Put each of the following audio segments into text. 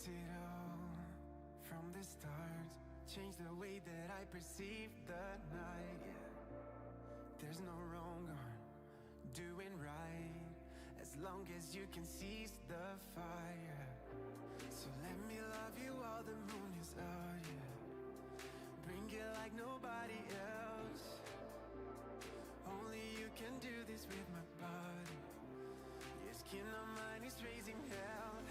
fix it all from the start. Change the way that I perceive the night, yeah. There's no wrong or doing right, as long as you can seize the fire. So let me love you while the moon is out, yeah. Bring it like nobody else. Only you can do this with my body. Your skin on mine is raising hell.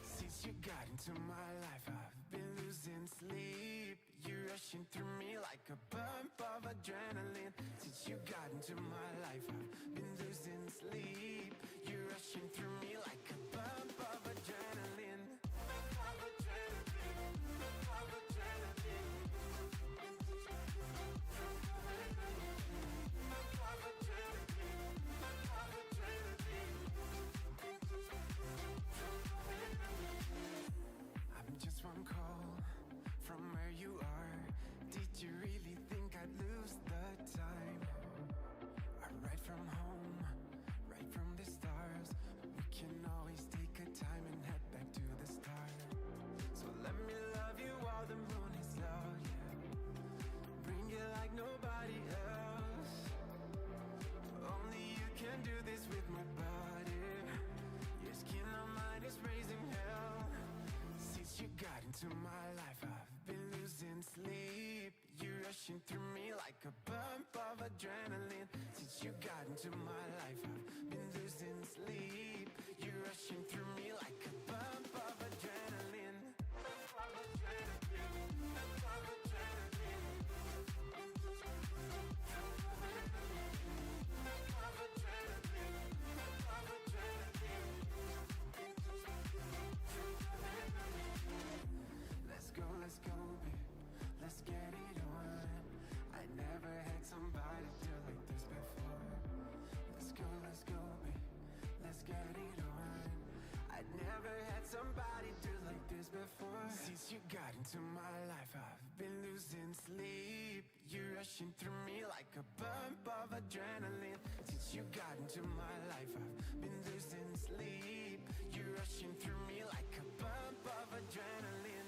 Since you got into my life, I've been losing sleep. You're rushing through me like a bump of adrenaline. Since you got into my life, I've been losing sleep. You're rushing through me like a bump of adrenaline. Just one call from where you are. Did you really think I'd lose the time? I ride from home, right from the stars. We can always take a time and head back to the start. So let me love you while the moon is low, yeah. Bring it like nobody else. Only you can do this with my body. Your skin on mine is raising hell. Since you got into my life, I've been losing sleep. You're rushing through me like a bump of adrenaline. Since you got into my life, I've been losing sleep. You're rushing through me like a bump of adrenaline. Let's go, babe, let's get it on. I never had somebody do like this before. Let's go, babe, let's get it on. I'd never had somebody do like this before. Since you got into my life, I've been losing sleep. You're rushing through me like a bump of adrenaline. Since you got into my life, I've been losing sleep. You're rushing through me like a bump of adrenaline.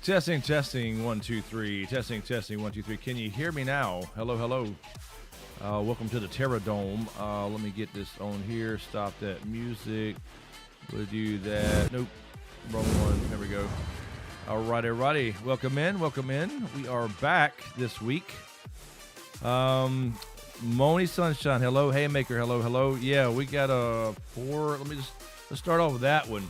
Testing, 1, 2, 3. Testing, 1, 2, 3. Can you hear me now? Hello. Welcome to the Terra Dome. Let me get this on here. Stop that music. We'll do that. Nope. Wrong one. There we go. Alrighty. Welcome in. We are back this week. Moni Sunshine. Hello. Haymaker. Hello. Yeah, we got a 4. Let's start off with that one.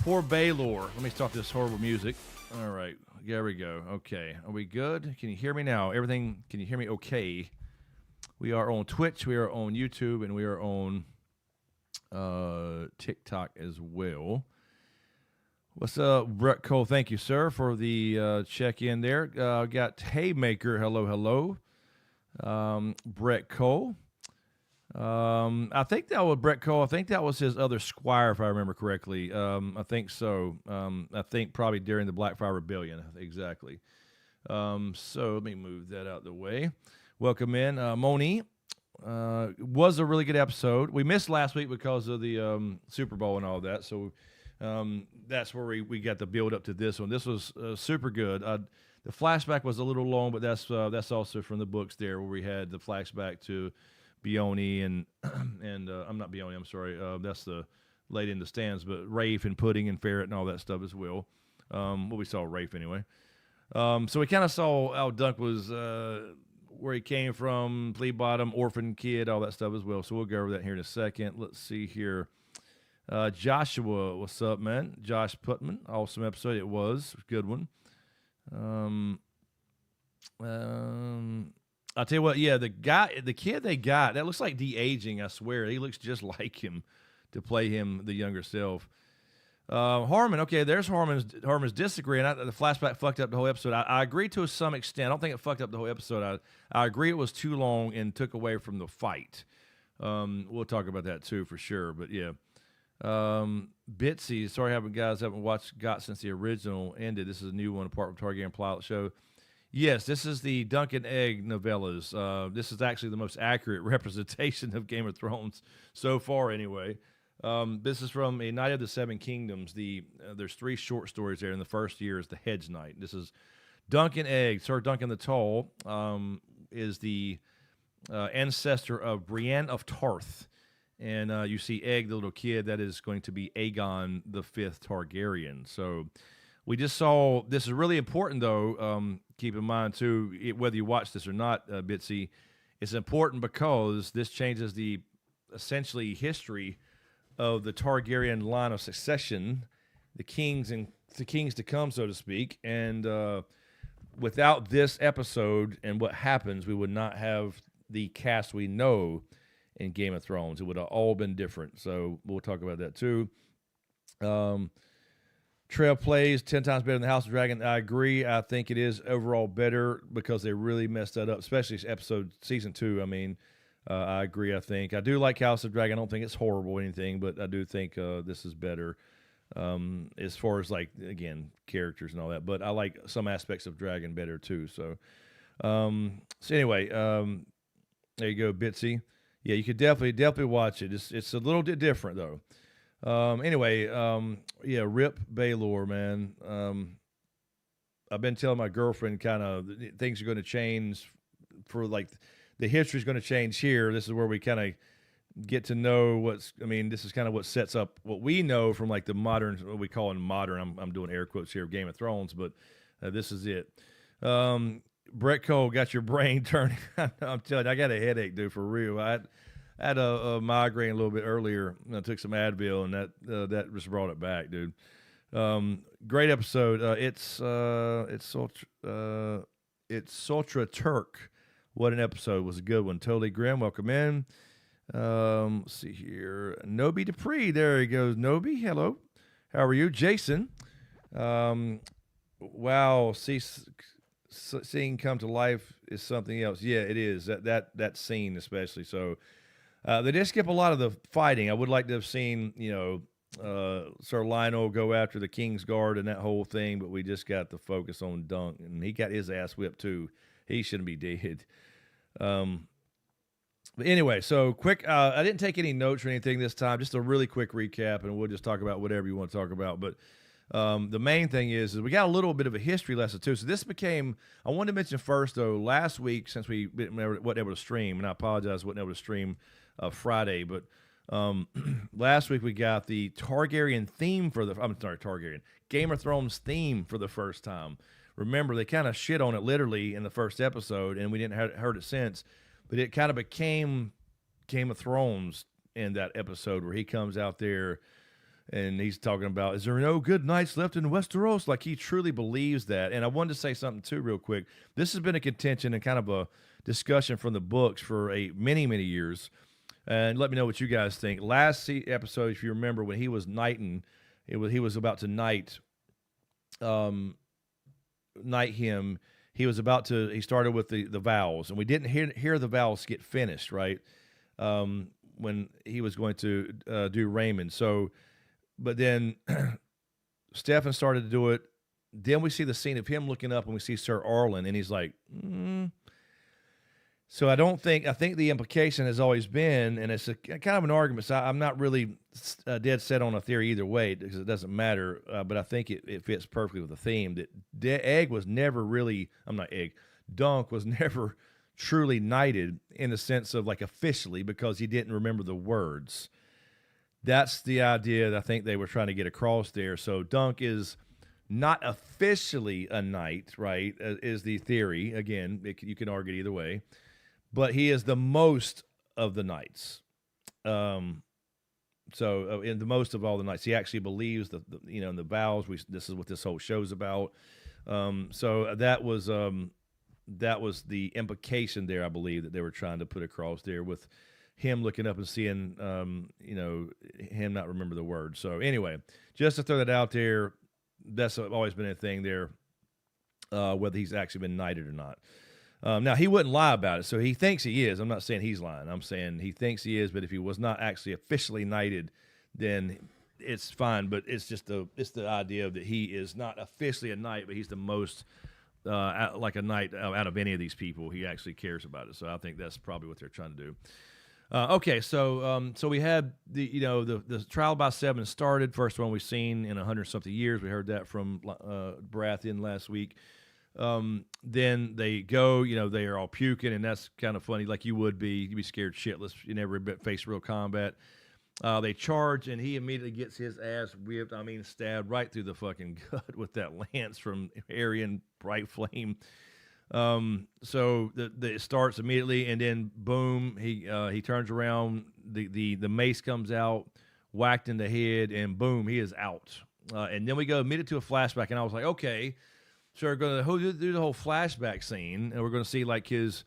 Poor Baylor. Let me stop this horrible music. All right. There we go. Okay. Are we good? Can you hear me now? Everything, can you hear me okay? We are on Twitch. We are on YouTube. And we are on TikTok as well. What's up, Brett Cole? Thank you, sir, for the check-in there. Got Haymaker. Hello. Brett Cole. I think that was Brett Cole. I think that was his other squire, if I remember correctly. I think so. I think probably during the Blackfire Rebellion. Exactly. So let me move that out of the way. Welcome in. Moni. Was a really good episode. We missed last week because of the Super Bowl and all that. So that's where we got the build up to this one. This was super good. The flashback was a little long, but that's also from the books there where we had the flashback to Beoni and I'm not Beoni, I'm sorry. That's the lady in the stands, but Rafe and Pudding and Ferret and all that stuff as well. We saw Rafe anyway. So we kind of saw how Dunk was, where he came from, flea bottom, orphan kid, all that stuff as well. So we'll go over that here in a second. Let's see here. Joshua, what's up, man? Josh Putman, awesome episode. It was a good one. I'll tell you what, yeah, the kid they got, that looks like de-aging, I swear. He looks just like him to play him, the younger self. Harmon, okay, there's Harmon's disagreeing. The flashback fucked up the whole episode. I agree to some extent. I don't think it fucked up the whole episode. I agree it was too long and took away from the fight. We'll talk about that too for sure, but yeah. Bitsy, sorry guys haven't watched GOT since the original ended. This is a new one apart from Targaryen Pilot Show. Yes, this is the Dunk and Egg novellas. This is actually the most accurate representation of Game of Thrones so far, anyway. This is from A Knight of the Seven Kingdoms. There's 3 short stories there, and the first year is the Hedge Knight. This is Dunk and Egg. Sir Duncan the Tall is the ancestor of Brienne of Tarth. And you see Egg, the little kid, that is going to be Aegon the 5th Targaryen. So we just saw, this is really important, though. Keep in mind, too, whether you watch this or not, Bitsy, it's important because this changes the, essentially, history of the Targaryen line of succession, the kings to come, so to speak. And without this episode and what happens, we would not have the cast we know in Game of Thrones. It would have all been different. So we'll talk about that, too. Trail plays 10 times better than the House of Dragon. I agree. I think it is overall better because they really messed that up, especially season 2. I mean, I agree, I think. I do like House of Dragon. I don't think it's horrible or anything, but I do think this is better as far as, like, again, characters and all that. But I like some aspects of Dragon better, too. So anyway, there you go, Bitsy. Yeah, you could definitely watch it. It's a little bit different, though. Anyway, yeah, Rip Baylor, man. I've been telling my girlfriend kind of things are going to change for, like, the history's going to change here. This is where we kind of get to know this is kind of what sets up what we know from, like, the modern, what we call in modern, I'm doing air quotes here, Game of Thrones, but this is it. Brett Cole got your brain turning. I'm telling you, I got a headache, dude, for real. I had a migraine a little bit earlier. I took some Advil, and that just brought it back, dude. Great episode. It's Sultra Turk. What an episode. It was a good one. Totally Grim, welcome in. Let's see here. Nobi Dupree. There he goes. Nobi, hello. How are you? Jason. Wow. Seeing come to life is something else. Yeah, it is. That scene especially. So they did skip a lot of the fighting. I would like to have seen, Sir Lionel go after the King's Guard and that whole thing, but we just got the focus on Dunk, and he got his ass whipped too. He shouldn't be dead. But anyway, so quick. I didn't take any notes or anything this time. Just a really quick recap, and we'll just talk about whatever you want to talk about. But The main thing is we got a little bit of a history lesson too. So this became, I wanted to mention first though, last week, since we wasn't able to stream, and I apologize, wasn't able to stream Friday, but last week we got the Targaryen theme for the, I'm sorry, Targaryen, Game of Thrones theme for the first time. Remember, they kind of shit on it literally in the first episode, and we didn't heard it since, but it kind of became Game of Thrones in that episode where he comes out there and he's talking about, is there no good knights left in Westeros? Like, he truly believes that. And I wanted to say something too real quick. This has been a contention and kind of a discussion from the books for many years. And let me know what you guys think. Last episode, if you remember, when he was knighting, he was about to knight him. He started with the vows, and we didn't hear the vows get finished, right? When he was going to do Raymond. So, but then Stefan started to do it. Then we see the scene of him looking up, and we see Sir Arlen, and he's like, So I think the implication has always been, and it's a kind of an argument, so I'm not really dead set on a theory either way, because it doesn't matter, but I think it fits perfectly with the theme, that Dunk was never truly knighted in the sense of like officially, because he didn't remember the words. That's the idea that I think they were trying to get across there. So Dunk is not officially a knight, right, is the theory. Again, you can argue either way. But he is the most of the knights. In the most of all the knights, he actually believes in the vows. This is what this whole show's about. So that was the implication there, I believe, that they were trying to put across there with him looking up and seeing, him not remember the words. So anyway, just to throw that out there, that's always been a thing there, whether he's actually been knighted or not. Now, he wouldn't lie about it, so he thinks he is. I'm not saying he's lying. I'm saying he thinks he is, but if he was not actually officially knighted, then it's fine. But it's just the idea that he is not officially a knight, but he's the most like a knight out of any of these people. He actually cares about it. So I think that's probably what they're trying to do. Okay, so we had the trial by 7 started. First one we've seen in 100-something years. We heard that from Baratheon last week. Then they go, they are all puking, and that's kind of funny. Like you'd be scared shitless. You never face real combat. They charge, and he immediately gets his ass whipped. I mean, stabbed right through the fucking gut with that lance from Aryan Bright Flame. So it starts immediately, and then boom, he turns around. The mace comes out, whacked in the head, and boom, he is out. And then we go immediately to a flashback, and I was like, okay. So we're going to do the whole flashback scene, and we're going to see like his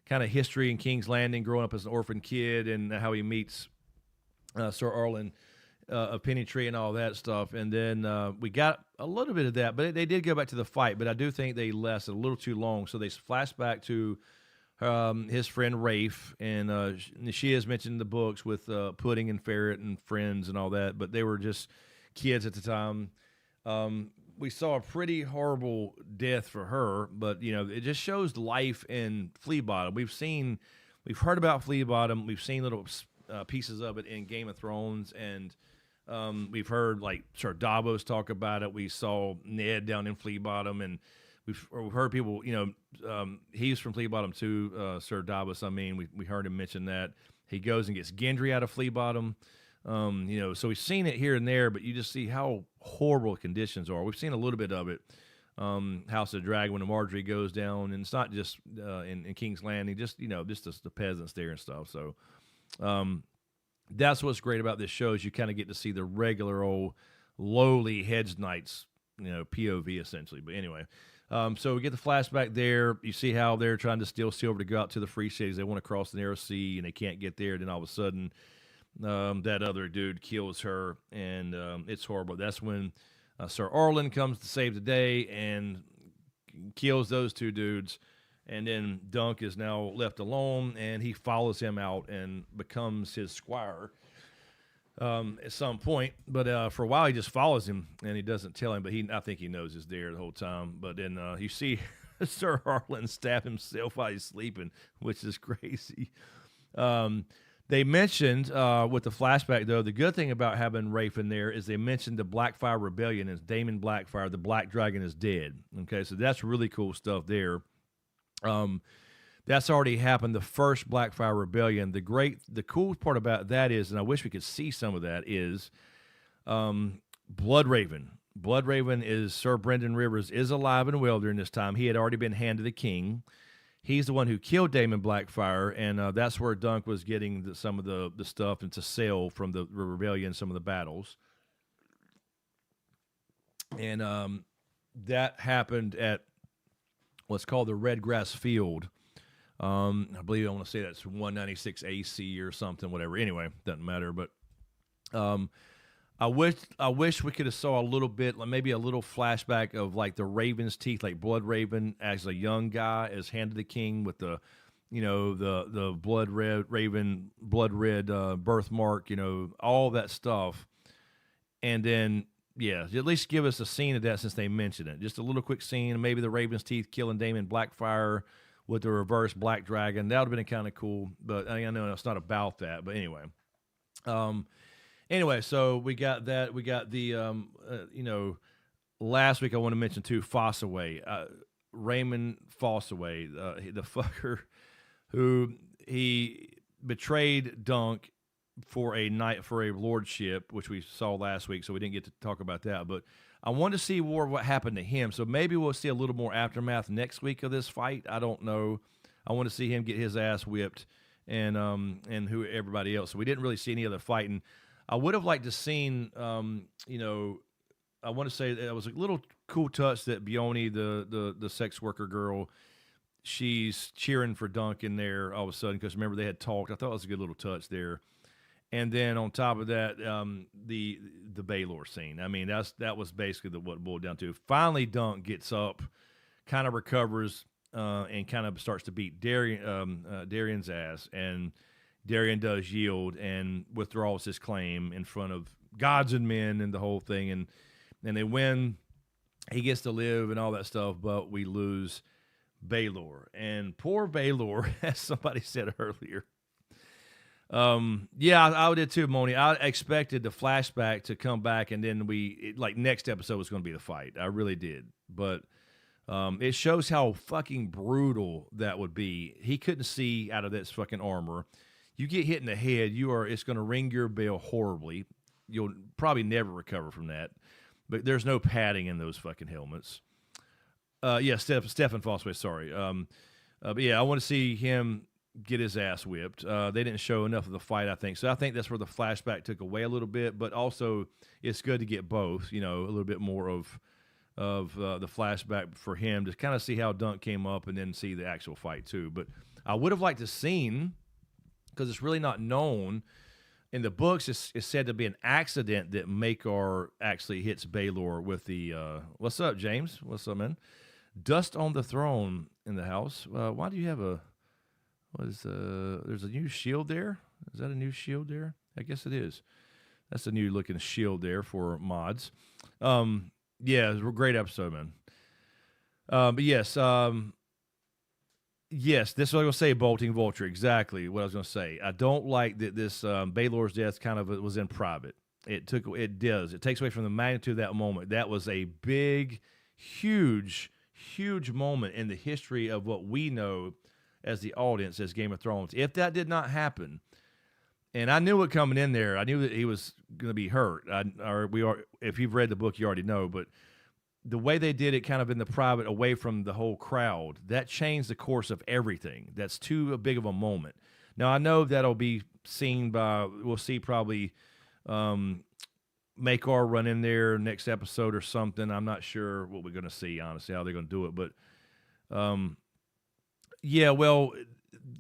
kind of history in King's Landing, growing up as an orphan kid, and how he meets Sir Arlen of Pennytree and all that stuff. And then we got a little bit of that, but they did go back to the fight. But I do think they lasted a little too long, so they flash back to his friend Rafe, and she is mentioned in the books with Pudding and Ferret and friends and all that, but they were just kids at the time. We saw a pretty horrible death for her, but it just shows life in Flea Bottom. We've heard about Flea Bottom. We've seen little pieces of it in Game of Thrones, and we've heard like Sir Davos talk about it. We saw Ned down in Flea Bottom, and we've heard people. He's from Flea Bottom too, Sir Davos. I mean, we heard him mention that he goes and gets Gendry out of Flea Bottom. So we've seen it here and there, but you just see how horrible conditions are. We've seen a little bit of it. House of the Dragon, when the Marjorie goes down, and it's not just in King's Landing, just the peasants there and stuff. So that's what's great about this show, is you kind of get to see the regular old lowly hedge knights, POV essentially. But anyway, so we get the flashback there. You see how they're trying to steal silver to go out to the free cities. They want to cross the narrow sea, and they can't get there. Then all of a sudden, that other dude kills her, and it's horrible. That's when Sir Arlen comes to save the day and kills those two dudes, and then Dunk is now left alone, and he follows him out and becomes his squire at some point. But for a while, he just follows him, and he doesn't tell him, but I think he knows he's there the whole time. But then you see Sir Arlen stab himself while he's sleeping, which is crazy. They mentioned with the flashback, though, the good thing about having Rafe in there is they mentioned the Blackfire Rebellion is Daemon Blackfire. The Black Dragon is dead. Okay, so that's really cool stuff there. That's already happened. The first Blackfire Rebellion. The cool part about that is, and I wish we could see some of that, is Bloodraven. Bloodraven is Sir Brendan Rivers is alive and well during this time. He had already been handed the king. He's the one who killed Daemon Blackfire, and that's where Dunk was getting some of the stuff and to sell from the rebellion, some of the battles. And that happened at what's called the Red Grass Field. I believe I want to say that's 196 AC or something, whatever. Anyway, doesn't matter. But I wish we could have saw a little bit, like maybe a little flashback of like the Raven's teeth, like Bloodraven as a young guy is handed the king with the, the blood red birthmark, all that stuff, and then at least give us a scene of that since they mentioned it, just a little quick scene, maybe the Raven's teeth killing Daemon Blackfire with the reverse Black Dragon. That would have been kind of cool, but I know it's not about that. But anyway. Anyway, so we got that. We got the, last week I want to mention too, Fossaway, Raymond Fossaway, the fucker who he betrayed Dunk for a lordship, which we saw last week, so we didn't get to talk about that. But I want to see more of what happened to him. So maybe we'll see a little more aftermath next week of this fight. I don't know. I want to see him get his ass whipped and who everybody else. So we didn't really see any other fighting. I would have liked to seen, I want to say that it was a little cool touch that Bioni, the sex worker girl, she's cheering for Dunk in there all of a sudden because remember they had talked. I thought it was a good little touch there. And then on top of that, the Baelor scene. I mean, that was basically what it boiled down to. Finally, Dunk gets up, kind of recovers, and kind of starts to beat Darian's ass, and Darian does yield and withdraws his claim in front of gods and men and the whole thing, and they win. He gets to live and all that stuff, but we lose Baelor. And poor Baelor, as somebody said earlier. I did too, Moni. I expected the flashback to come back, and then next episode was going to be the fight. I really did. But it shows how fucking brutal that would be. He couldn't see out of that fucking armor. You get hit in the head, it's going to ring your bell horribly. You'll probably never recover from that. But there's no padding in those fucking helmets. Stefan Fossway, sorry. But I want to see him get his ass whipped. They didn't show enough of the fight, I think. So I think that's where the flashback took away a little bit. But also, it's good to get both. A little bit more of the flashback for him to kind of see how Dunk came up and then see the actual fight too. But I would have liked to seen, because it's really not known. In the books, it's said to be an accident that Makar actually hits Baelor with the, what's up, James? What's up, man? Dust on the throne in the house. Why do you have there's a new shield there? Is that a new shield there? I guess it is. That's a new looking shield there for mods. It was a great episode, man. But yes, yes, this is what I was going to say, Bolting Vulture, exactly what I was going to say. I don't like that this Baelor's death kind of was in private. It takes away from the magnitude of that moment. That was a big, huge moment in the history of what we know as the audience as Game of Thrones. If that did not happen, and I knew it coming in there, I knew that he was going to be hurt. If you've read the book, you already know, but the way they did it kind of in the private away from the whole crowd, that changed the course of everything. That's too big of a moment. Now, I know that'll be seen we'll see probably Makar run in there next episode or something. I'm not sure what we're going to see, honestly, how they're going to do it. But,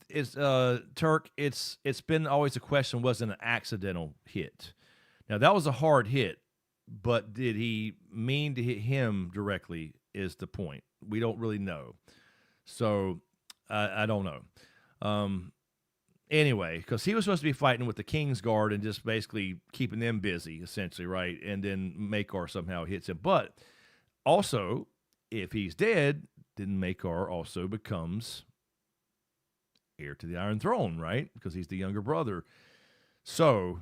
it's Turk, it's been always a question, was it an accidental hit? Now, that was a hard hit. But did he mean to hit him directly is the point. We don't really know. So, I don't know. Anyway, because he was supposed to be fighting with the King's Guard and just basically keeping them busy, essentially, right? And then Makar somehow hits him. But also, if he's dead, then Makar also becomes heir to the Iron Throne, right? Because he's the younger brother. So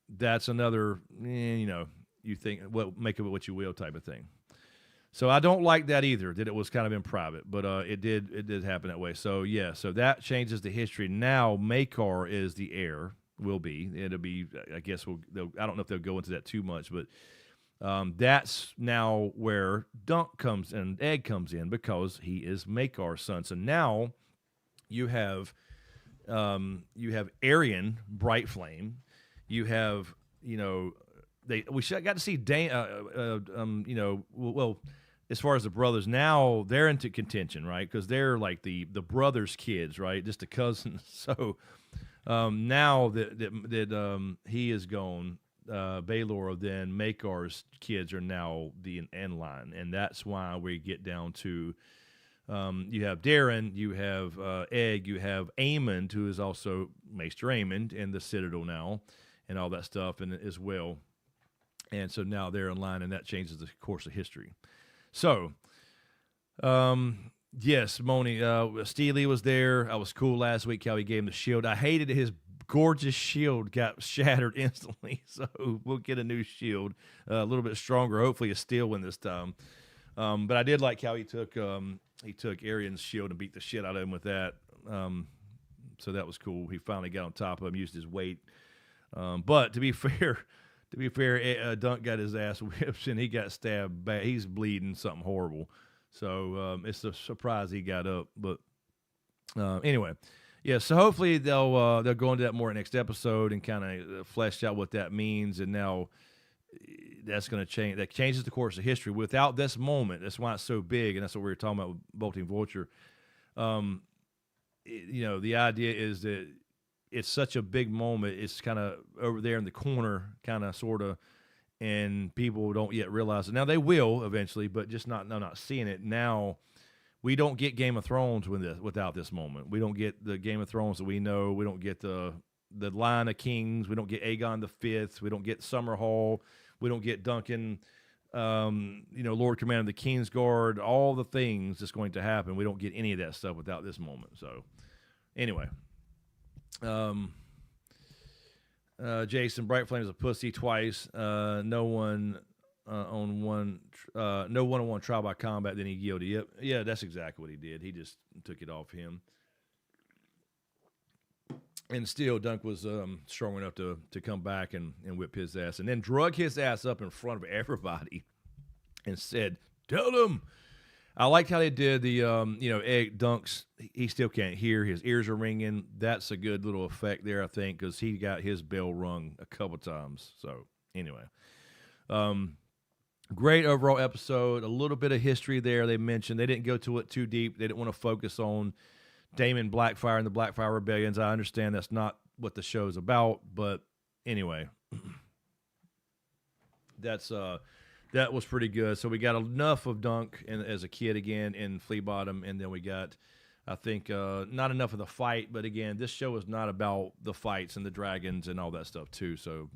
that's another, you think, well, make of it what you will type of thing. So I don't like that either, that it was kind of in private, but it did happen that way. So yeah, so that changes the history. Now Maekar is the heir, will be. It'll be, I guess I don't know if they'll go into that too much, but that's now where Dunk comes and Egg comes in, because he is Maekar's son. So now you have Aryan Bright Flame, you have we got to see well, as far as the brothers, now they're into contention, right? Because they're like the brothers' kids, right? Just the cousins. So now that he is gone, Baelor, then Maekar's kids are now the end line, and that's why we get down to you have Darren, you have Egg, you have Aemond, who is also Maester Aemond in the Citadel now, and all that stuff, and as well. And so now they're in line, and that changes the course of history. So, yes, Moni, Steely was there. I was cool last week how he gave him the shield. I hated his gorgeous shield got shattered instantly, so we'll get a new shield, a little bit stronger, hopefully a steel one this time. But I did like how he took Arian's shield and beat the shit out of him with that. So that was cool. He finally got on top of him, used his weight. But to be fair, Dunk got his ass whipped and he got stabbed bad. He's bleeding something horrible. So it's a surprise he got up. But anyway, yeah. So hopefully they'll go into that more next episode and kind of flesh out what that means. And now that's going to change. That changes the course of history. Without this moment, that's why it's so big, and that's what we were talking about with Bolting Vulture. The idea is that it's such a big moment. It's kind of over there in the corner, kind of, sort of, and people don't yet realize it. Now they will eventually, but just not seeing it now. We don't get Game of Thrones without this moment. We don't get the Game of Thrones that we know. We don't get the line of kings. We don't get Aegon V. We don't get Summerhall. We don't get Duncan, Lord Commander of the Kingsguard. All the things that's going to happen. We don't get any of that stuff without this moment. So, anyway. Jason, Bright Flame's a pussy twice. No one-on-one trial by combat. Then he yielded. Yep. Yeah, that's exactly what he did. He just took it off him. And still, Dunk was strong enough to come back and whip his ass, and then drug his ass up in front of everybody, and said, "Tell them." I liked how they did the, Egg Dunk's. He still can't hear. His ears are ringing. That's a good little effect there, I think, because he got his bell rung a couple times. So, anyway. Great overall episode. A little bit of history there they mentioned. They didn't go to it too deep. They didn't want to focus on Daemon Blackfire and the Blackfire Rebellions. I understand that's not what the show's about, but anyway. That was pretty good. So we got enough of Dunk as a kid again in Flea Bottom, and then we got, I think, not enough of the fight. But again, this show is not about the fights and the dragons and all that stuff too. So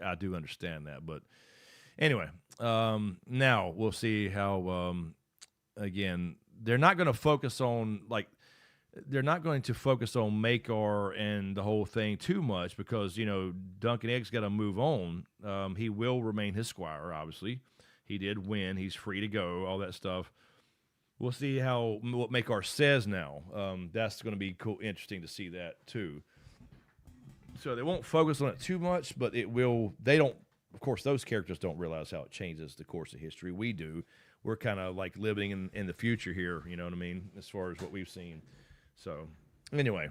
I do understand that. But anyway, now we'll see how. Again, they're not going to focus on Maekar and the whole thing too much, because Duncan Egg's got to move on. He will remain his squire, obviously. He did win. He's free to go, all that stuff. We'll see what Maekar says now. That's going to be cool, interesting to see that too. So they won't focus on it too much, but it will. They don't. Of course, those characters don't realize how it changes the course of history. We do. We're kind of like living in the future here. You know what I mean? As far as what we've seen. So anyway,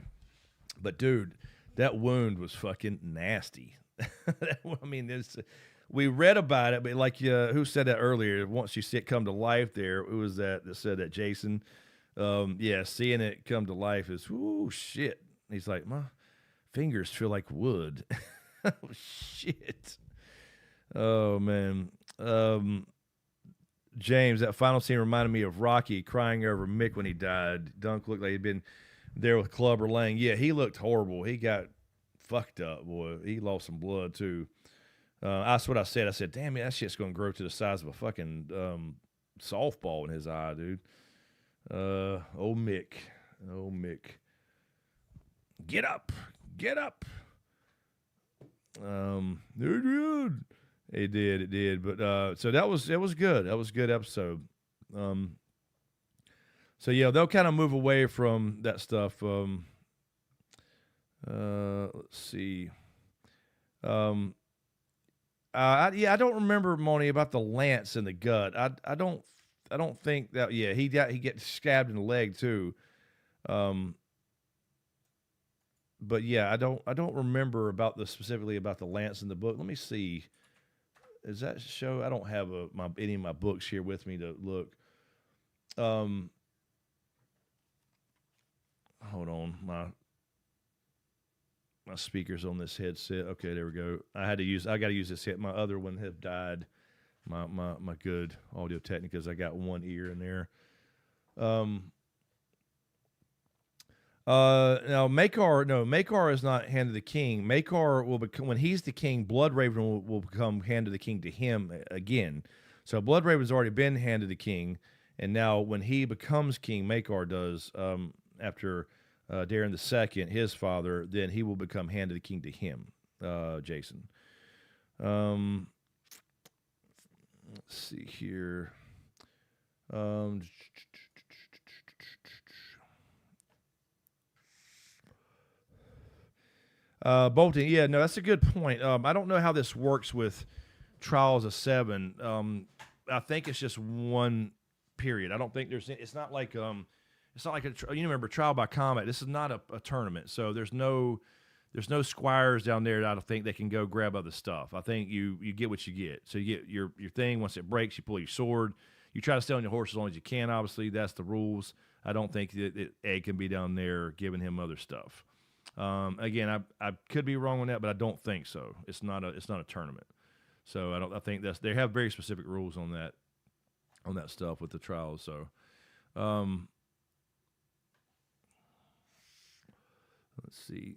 but dude, that wound was fucking nasty. I mean, we read about it, but like, who said that earlier? Once you see it come to life there, it was that said that, Jason. Seeing it come to life is, ooh, shit. He's like, my fingers feel like wood. Oh, shit. Oh, man. James, that final scene reminded me of Rocky crying over Mick when he died. Dunk looked like he'd been there with Clubber Lang. Yeah, he looked horrible. He got fucked up, boy. He lost some blood, too. That's what I said. I said, damn, that shit's going to grow to the size of a fucking softball in his eye, dude. Old Mick. Get up. Get up. Dude. It did. But so it was good. That was a good episode. So yeah, they'll kind of move away from that stuff. Let's see. I don't remember, Moni, about the lance in the gut. I don't think that. Yeah, he gets stabbed in the leg too. But yeah, I don't remember specifically about the lance in the book. Let me see. Does that show? I don't have any of my books here with me to look. Hold on, my speakers on this headset. Okay, there we go. I got to use this head. My other one had died. My good Audio Technicas. I got one ear in there. Now Maekar is not Hand of the King. Maekar will become, when he's the king, Bloodraven will become Hand of the King to him again. So Bloodraven's already been Hand of the King, and now when he becomes king, Maekar does, after Darren II, his father, then he will become Hand of the King to him, Jason. Let's see here. Bolton, yeah, no, that's a good point. I don't know how this works with Trials of 7. I think it's just one period. I don't think it's not like you remember Trial by Combat. This is not a tournament, so there's no squires down there that I don't think they can go grab other stuff. I think you get what you get. So you get your thing. Once it breaks, you pull your sword. You try to stay on your horse as long as you can. Obviously, that's the rules. I don't think that Egg can be down there giving him other stuff. Again, I could be wrong on that, but I don't think so. It's not a tournament. So I think they have very specific rules on that stuff with the trials. So, let's see.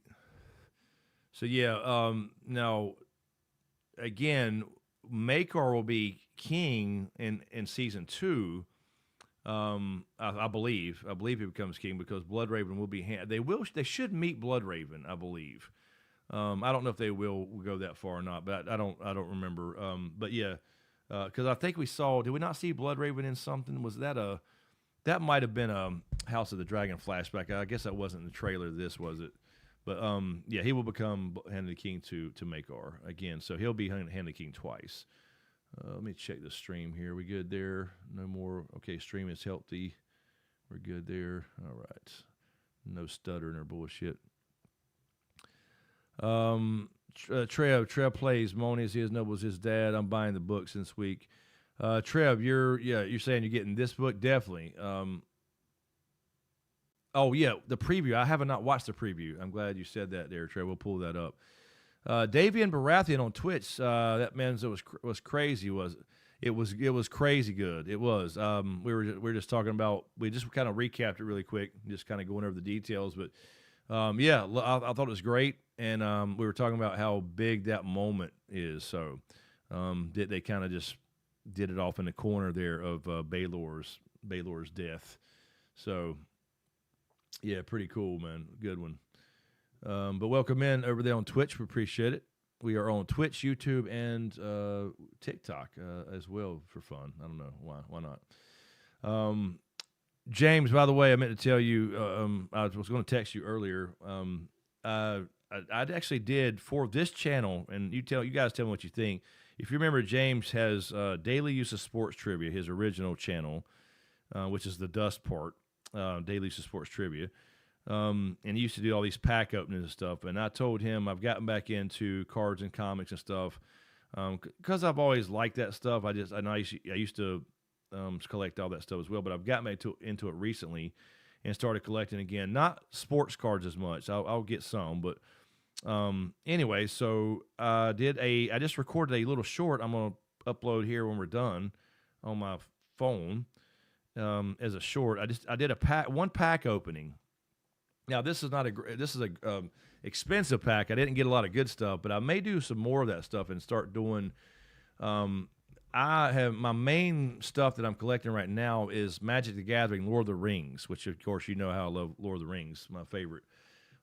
So yeah, now again, Maekar will be king in season 2. I believe he becomes king because Bloodraven will be. They should meet Bloodraven, I believe. I don't know if they will go that far or not, but I don't remember. But yeah, because I think we saw. Did we not see Bloodraven in something? Was that that might have been a House of the Dragon flashback? I guess that wasn't in the trailer. This was it. But yeah, he will become Hand of the King to Maekar again. So he'll be Hand of the King twice. Let me check the stream here. We good there? No more. Okay, stream is healthy. We're good there. All right. No stuttering or bullshit. Trev plays. Moni's his, Noble's his dad. I'm buying the book this week. Trev, you're saying you're getting this book? Definitely. Oh yeah, the preview. I have not watched the preview. I'm glad you said that there, Trev. We'll pull that up. Davian Baratheon on Twitch. That man's was crazy. It was crazy good. It was. We were just talking about. We just kind of recapped it really quick, just kind of going over the details. But yeah, I thought it was great, and we were talking about how big that moment is. So they kind of just did it off in the corner there of Baelor's death. So yeah, pretty cool, man. Good one. But welcome in over there on Twitch. We appreciate it. We are on Twitch, YouTube, and TikTok as well for fun. I don't know why not. James, by the way, I meant to tell you. I was going to text you earlier. I actually did for this channel, and you guys tell me what you think. If you remember, James has Daily Use of Sports Trivia, his original channel, which is the dust part. Daily Use of Sports Trivia. And he used to do all these pack openings and stuff. And I told him I've gotten back into cards and comics and stuff because I've always liked that stuff. I used to collect all that stuff as well, but I've gotten back into it recently and started collecting again. Not sports cards as much. I'll get some, but anyway. So I just recorded a little short. I'm gonna upload here when we're done on my phone as a short. I did one pack opening. Now this is a expensive pack. I didn't get a lot of good stuff, but I may do some more of that stuff and start doing. I have my main stuff that I'm collecting right now is Magic the Gathering, Lord of the Rings, which of course you know how I love Lord of the Rings, my favorite.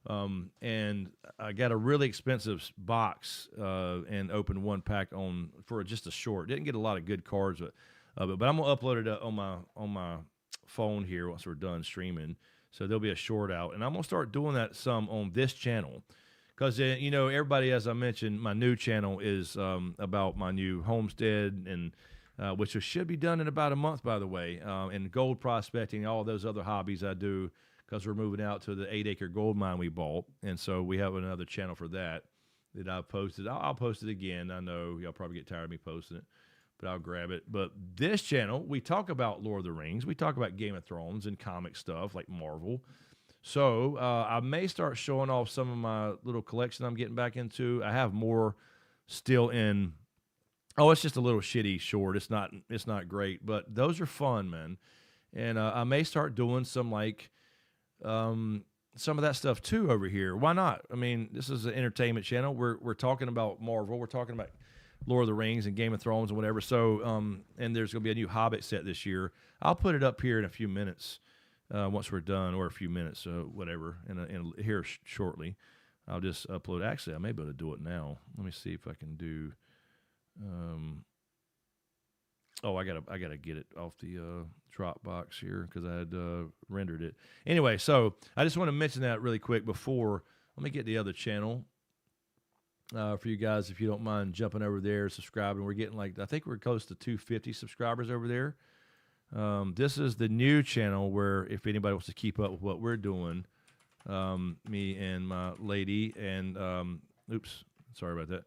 And I got a really expensive box and opened one pack on for just a short. Didn't get a lot of good cards of it, but I'm gonna upload it on my phone here once we're done streaming. So there'll be a short out, and I'm gonna start doing that some on this channel. Because, you know, everybody, as I mentioned, my new channel is about my new homestead, and which should be done in about a month, by the way, and gold prospecting, all those other hobbies I do, because we're moving out to the 8-acre gold mine we bought. And so we have another channel for that I've posted. I'll post it again. I know y'all probably get tired of me posting it, but I'll grab it. But this channel, we talk about Lord of the Rings. We talk about Game of Thrones and comic stuff like Marvel. So I may start showing off some of my little collection I'm getting back into. I have more still in. Oh, it's just a little shitty short. It's not great, but those are fun, man. And I may start doing some like some of that stuff too over here. Why not? I mean, this is an entertainment channel. We're talking about Marvel. We're talking about Lord of the Rings and Game of Thrones and whatever. So and there's going to be a new Hobbit set this year. I'll put it up here in a few minutes. Once we're done, or a few minutes, whatever, and here shortly, I'll just upload. Actually, I may be able to do it now. Let me see if I can do. Oh, I gotta get it off the Dropbox here because I had rendered it. Anyway, so I just want to mention that really quick before. Let me get the other channel for you guys, if you don't mind jumping over there, subscribing. We're getting I think we're close to 250 subscribers over there. This is the new channel where if anybody wants to keep up with what we're doing, me and my lady, and oops, sorry about that.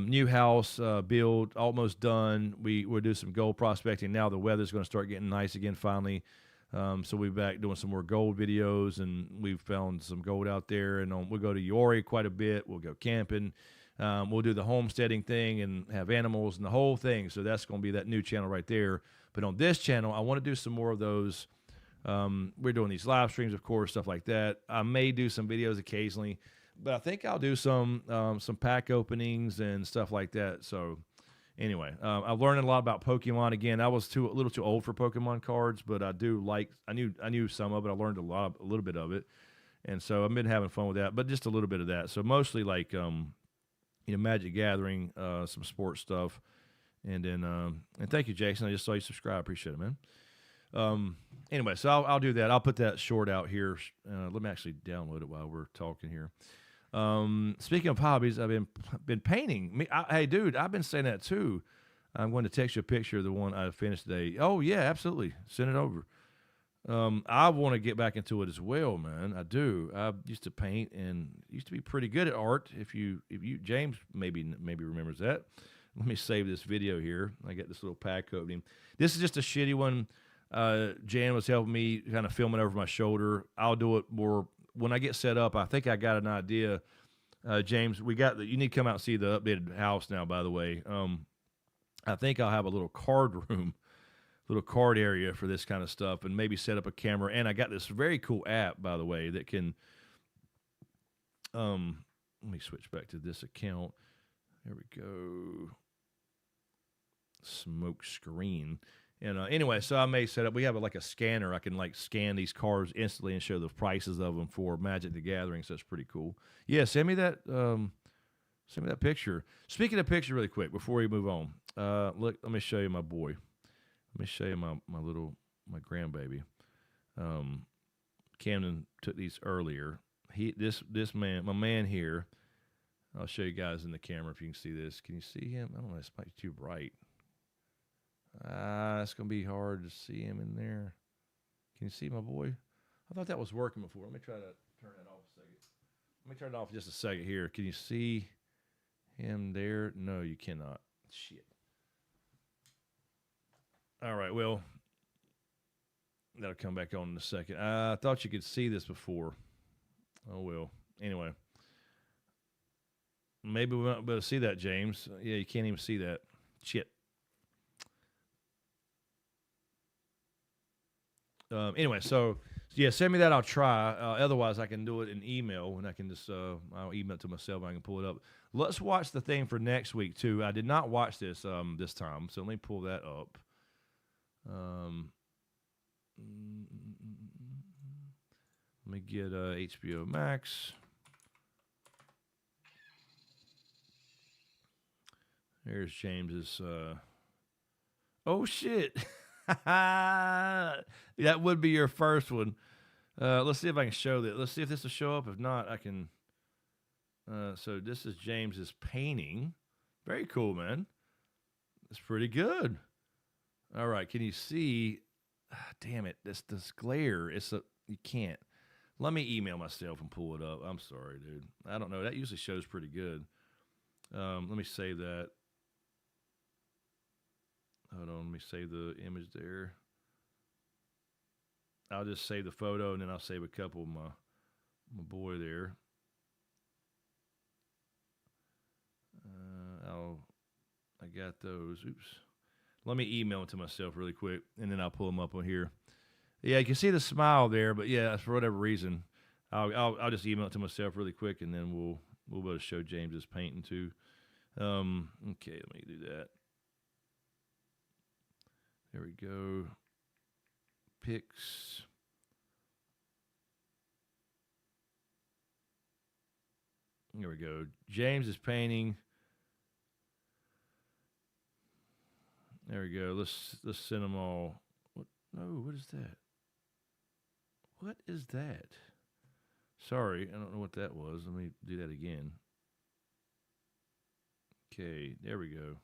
New house build almost done. We'll do some gold prospecting now. The weather's going to start getting nice again finally. So we're back doing some more gold videos, and we've found some gold out there. And we'll go to Yori quite a bit. We'll go camping. We'll do the homesteading thing and have animals and the whole thing. So that's going to be that new channel right there. But on this channel, I want to do some more of those. We're doing these live streams, of course, stuff like that. I may do some videos occasionally, but I think I'll do some pack openings and stuff like that. So anyway, I've learned a lot about Pokemon. Again, I was a little too old for Pokemon cards, but I knew some of it. I learned a little bit of it, and so I've been having fun with that. But just a little bit of that. So mostly like Magic Gathering, some sports stuff. And then, and thank you, Jason. I just saw you subscribe. Appreciate it, man. Anyway, so I'll do that. I'll put that short out here. Let me actually download it while we're talking here. Speaking of hobbies, I've been painting. Hey, dude, I've been saying that too. I'm going to text you a picture of the one I finished today. Oh yeah, absolutely. Send it over. I want to get back into it as well, man. I do. I used to paint and used to be pretty good at art. If you James maybe remembers that. Let me save this video here. I got this little pack opening. This is just a shitty one. Jan was helping me kind of film it over my shoulder. I'll do it more when I get set up. I think I got an idea. James, you need to come out and see the updated house now, by the way. I think I'll have a little card room, little card area for this kind of stuff, and maybe set up a camera. And I got this very cool app, by the way, that can, let me switch back to this account. There we go. SmokeScreen. And anyway, so I may set up. We have like a scanner. I can scan these cards instantly and show the prices of them for Magic the Gathering. So that's pretty cool. Yeah, send me that. Send me that picture. Speaking of picture, really quick before we move on. Look, let me show you my boy. Let me show you my grandbaby. Camden took these earlier. This man, my man here. I'll show you guys in the camera if you can see this. Can you see him? I don't know. This might be too bright. It's going to be hard to see him in there. Can you see my boy? I thought that was working before. Let me try to turn that off a second. Let me turn it off just a second here. Can you see him there? No, you cannot. Shit. All right, well, that'll come back on in a second. I thought you could see this before. Oh, well. Anyway. Maybe we won't be able to see that, James. Yeah, you can't even see that. Shit. Anyway, so yeah, send me that. I'll try. Otherwise, I can do it in email, and I can just I'll email it to myself. And I can pull it up. Let's watch the thing for next week too. I did not watch this this time, so let me pull that up. Let me get HBO Max. There's James's. Oh shit! That would be your first one. Let's see if I can show that. Let's see if this will show up. If not, I can. So this is James's painting. Very cool, man. It's pretty good. All right, can you see? Damn it! This glare. You can't. Let me email myself and pull it up. I'm sorry, dude. I don't know. That usually shows pretty good. Let me save that. Hold on. Let me save the image there. I'll just save the photo and then I'll save a couple of my boy there. I got those. Oops. Let me email it to myself really quick and then I'll pull them up on here. Yeah, you can see the smile there, but yeah, for whatever reason, I'll just email it to myself really quick, and then we'll be able to show James's painting too. Okay, let me do that. There we go. Pics. There we go. James's painting. There we go. Let's send them all. What? No, what is that? What is that? Sorry, I don't know what that was. Let me do that again. Okay, there we go.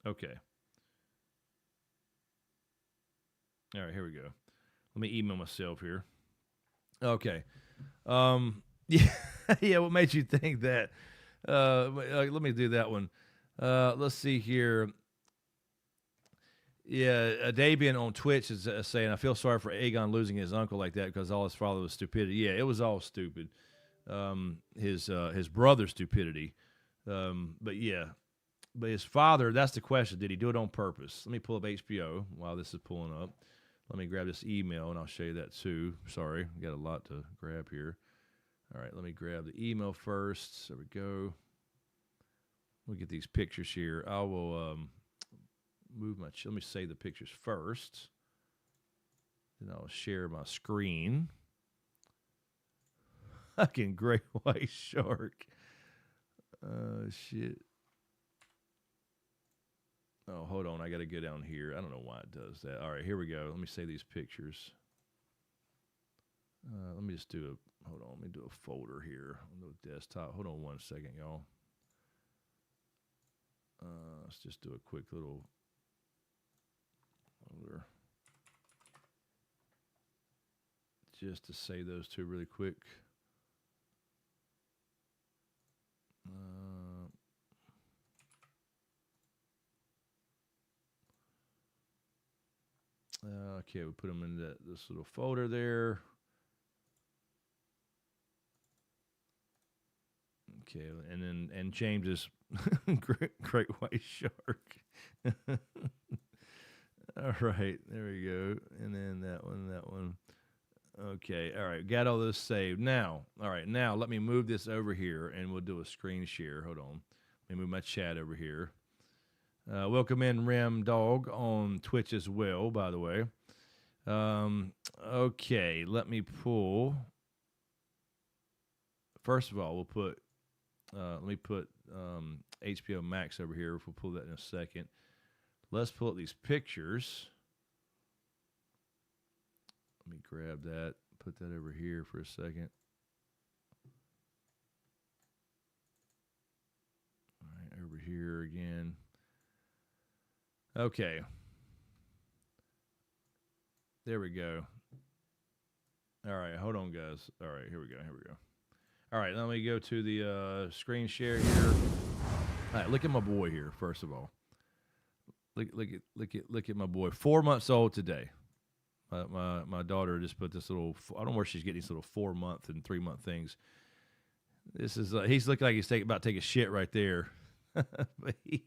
Okay. All right, here we go. Let me email myself here. Okay. Yeah, yeah, what made you think that? Let me do that one. Let's see here. Yeah, Dabian on Twitch is saying, I feel sorry for Aegon losing his uncle like that because all his father was stupidity. Yeah, it was all stupid. His brother's stupidity. But yeah, but his father, that's the question. Did he do it on purpose? Let me pull up HBO while this is pulling up. Let me grab this email and I'll show you that too. Sorry, I got a lot to grab here. All right, let me grab the email first. There we go. We'll get these pictures here. I will move my. Let me save the pictures first. Then I'll share my screen. Fucking great white shark. Shit. Oh, hold on. I got to go down here. I don't know why it does that. All right, here we go. Let me save these pictures. Let me just do a. Hold on. Let me do a folder here on the desktop. Hold on 1 second, y'all. Let's just do a quick little folder. Just to save those two really quick. Okay, we put them in this little folder there. Okay, and James's great white shark. All right, there we go. And then that one. Okay, all right, got all those saved. Now, all right, now let me move this over here and we'll do a screen share. Hold on. Let me move my chat over here. Welcome in Ram Dog on Twitch as well, by the way. Okay, let me pull. First of all, we'll put. Let me put HBO Max over here. We'll pull that in a second. Let's pull up these pictures. Let me grab that. Put that over here for a second. All right, over here again. Okay. There we go. All right, hold on, guys. All right, here we go. All right, let me go to the screen share here. All right, look at my boy here. First of all, look at my boy. 4 months old today. My daughter just put this little. I don't know where she's getting these little 4-month and 3-month things. This is he's looking like he's about to take a shit right there, but he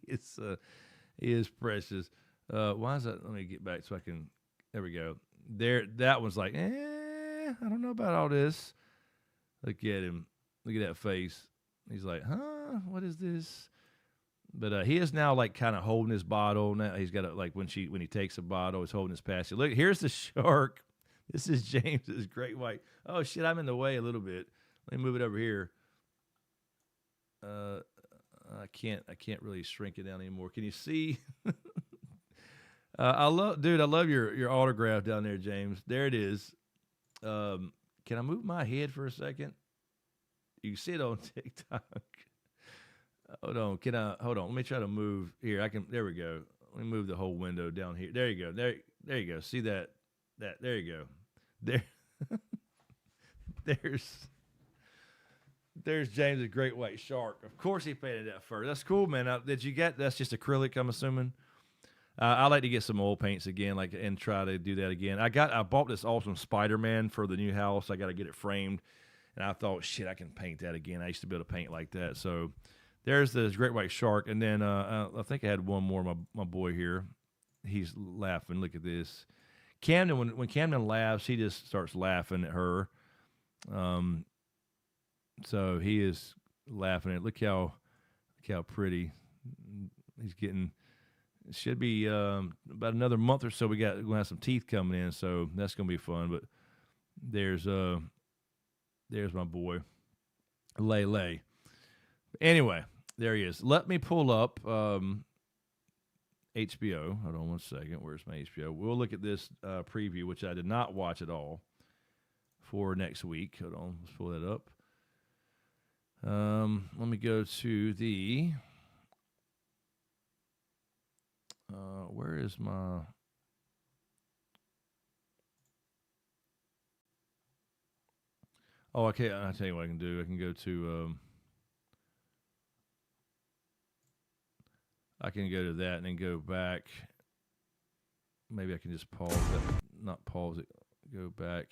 is precious. Why is that? Let me get back so I can. There we go. There, that one's like, I don't know about all this. Look at him. Look at that face. He's like, huh? What is this? But he is now like kind of holding his bottle. Now he's got like when he takes a bottle, he's holding his passy. Look, here's the shark. This is James's great white. Oh shit, I'm in the way a little bit. Let me move it over here. I can't really shrink it down anymore. Can you see? I love your autograph down there, James. There it is. Can I move my head for a second? You can see it on TikTok. Hold on. Hold on. Let me try to move here. There we go. Let me move the whole window down here. There you go. There you go. See that? There you go. There. There's James' great white shark. Of course he painted that first. That's cool, man. That's just acrylic, I'm assuming. I like to get some oil paints again, and try to do that again. I bought this awesome Spider-Man for the new house. I got to get it framed, and I thought, shit, I can paint that again. I used to be able to paint like that. So there's this great white shark, and then I think I had one more. My boy here, he's laughing. Look at this. Camden, when Camden laughs, he just starts laughing at her. So he is laughing at. Look how pretty he's getting. It should be about another month or so. We're going to have some teeth coming in, so that's going to be fun. But there's my boy, Lele. Anyway, there he is. Let me pull up HBO. Hold on one second. Where's my HBO? We'll look at this preview, which I did not watch at all, for next week. Hold on. Let's pull that up. Let me go to the... where is my... Oh, okay. I'll tell you what I can do. I can go to... I can go to that and then go back. Maybe I can just pause it. Not pause it. Go back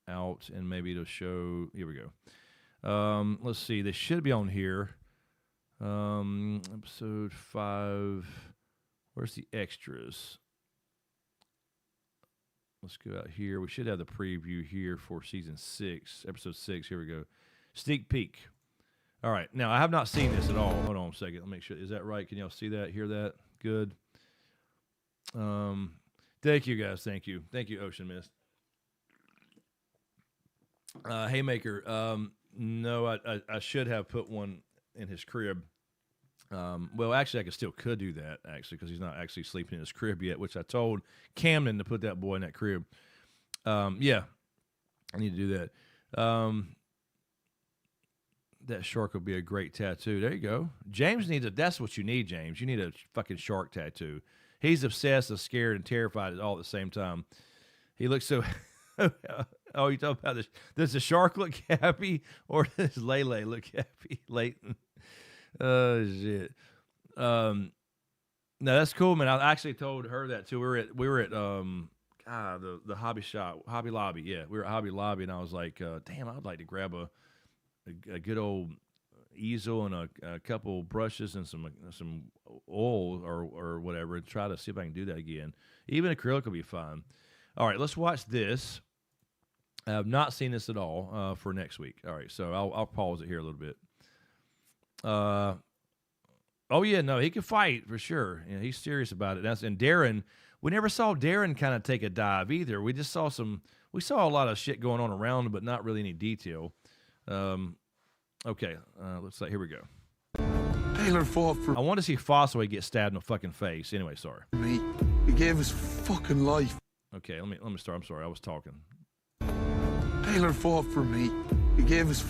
out, and maybe it'll show... Here we go. Let's see. They should be on here. Episode 5... Where's the extras? Let's go out here. We should have the preview here for season 6, episode 6. Here we go. Sneak peek. All right. Now, I have not seen this at all. Hold on a second. Let me make sure. Is that right? Can y'all see that? Hear that? Good. Thank you, guys. Thank you. Thank you, Ocean Mist. Haymaker. No, I should have put one in his crib. Well, actually, I could do that, actually, because he's not actually sleeping in his crib yet, which I told Camden to put that boy in that crib. Yeah, I need to do that. That shark would be a great tattoo. There you go. James needs that's what you need, James. You need a fucking shark tattoo. He's obsessed and scared and terrified all at the same time. He looks so... Oh, you talking about this? Does the shark look happy, or does Lele look happy? Leighton. Oh shit. No, that's cool, man. I actually told her that too. We were at the hobby shop, Hobby Lobby. Yeah, we were at Hobby Lobby, and I was like, damn, I'd like to grab a good old easel and a couple brushes and some oil or whatever, and try to see if I can do that again. Even acrylic will be fine. All right, let's watch this. I have not seen this at all for next week. All right, so I'll pause it here a little bit. Oh yeah, no, he can fight for sure. Yeah, he's serious about it. And Darren, we never saw Darren kind of take a dive either. We just saw we saw a lot of shit going on around, but not really any detail. Okay, let's say here we go. Taylor fought for I want to see Fossaway get stabbed in the fucking face. Anyway, sorry. me. He gave his fucking life. Okay, let me start. I'm sorry, I was talking. Taylor fought for me. He gave his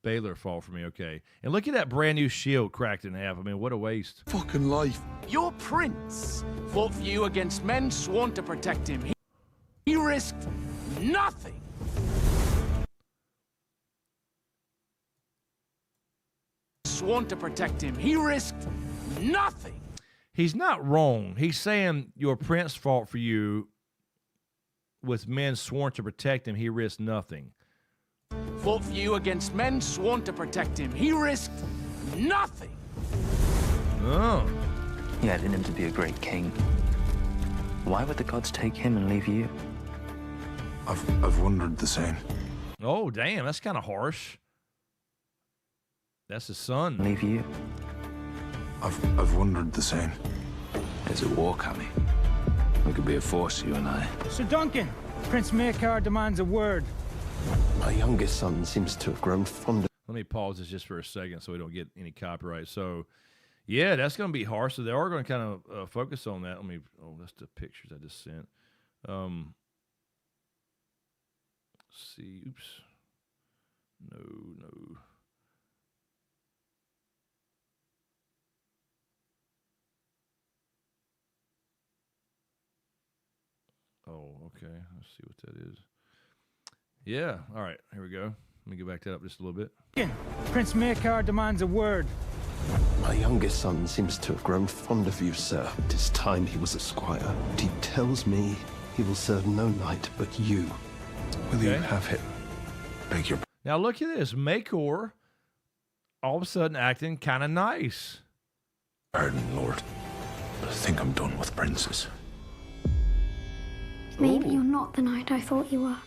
Baylor fought for me, okay. And look at that brand new shield cracked in half. I mean, what a waste. fucking life. Your prince fought for you against men sworn to protect him. He risked nothing. Sworn to protect him. He risked nothing. He's not wrong. He's saying your prince fought for you with men sworn to protect him. He risked nothing. Fought for you against men sworn to protect him. He risked nothing. Oh. He had in him to be a great king. Why would the gods take him and leave you? I've wondered the same. Oh, damn. That's kind of harsh. That's his son. Leave you? I've wondered the same. There's a war coming. We could be a force, you and I. Sir Duncan, Prince Maekar demands a word. My youngest son seems to have grown fond of... Let me pause this just for a second so we don't get any copyright. So, yeah, that's going to be harsh. So they are going to kind of focus on that. Let me. Oh, that's the pictures I just sent. Let's see. Oops. No. Oh, okay. Let's see what that is. Yeah. All right. Here we go. Let me go back that up just a little bit. Prince Maekar demands a word. My youngest son seems to have grown fond of you, sir. It is time he was a squire. But he tells me he will serve no knight but you. Will you have him? Beg your Now look at this. Maekar all of a sudden acting kind of nice. pardon, Lord. But I think I'm done with princes. Maybe you're not the knight I thought you were.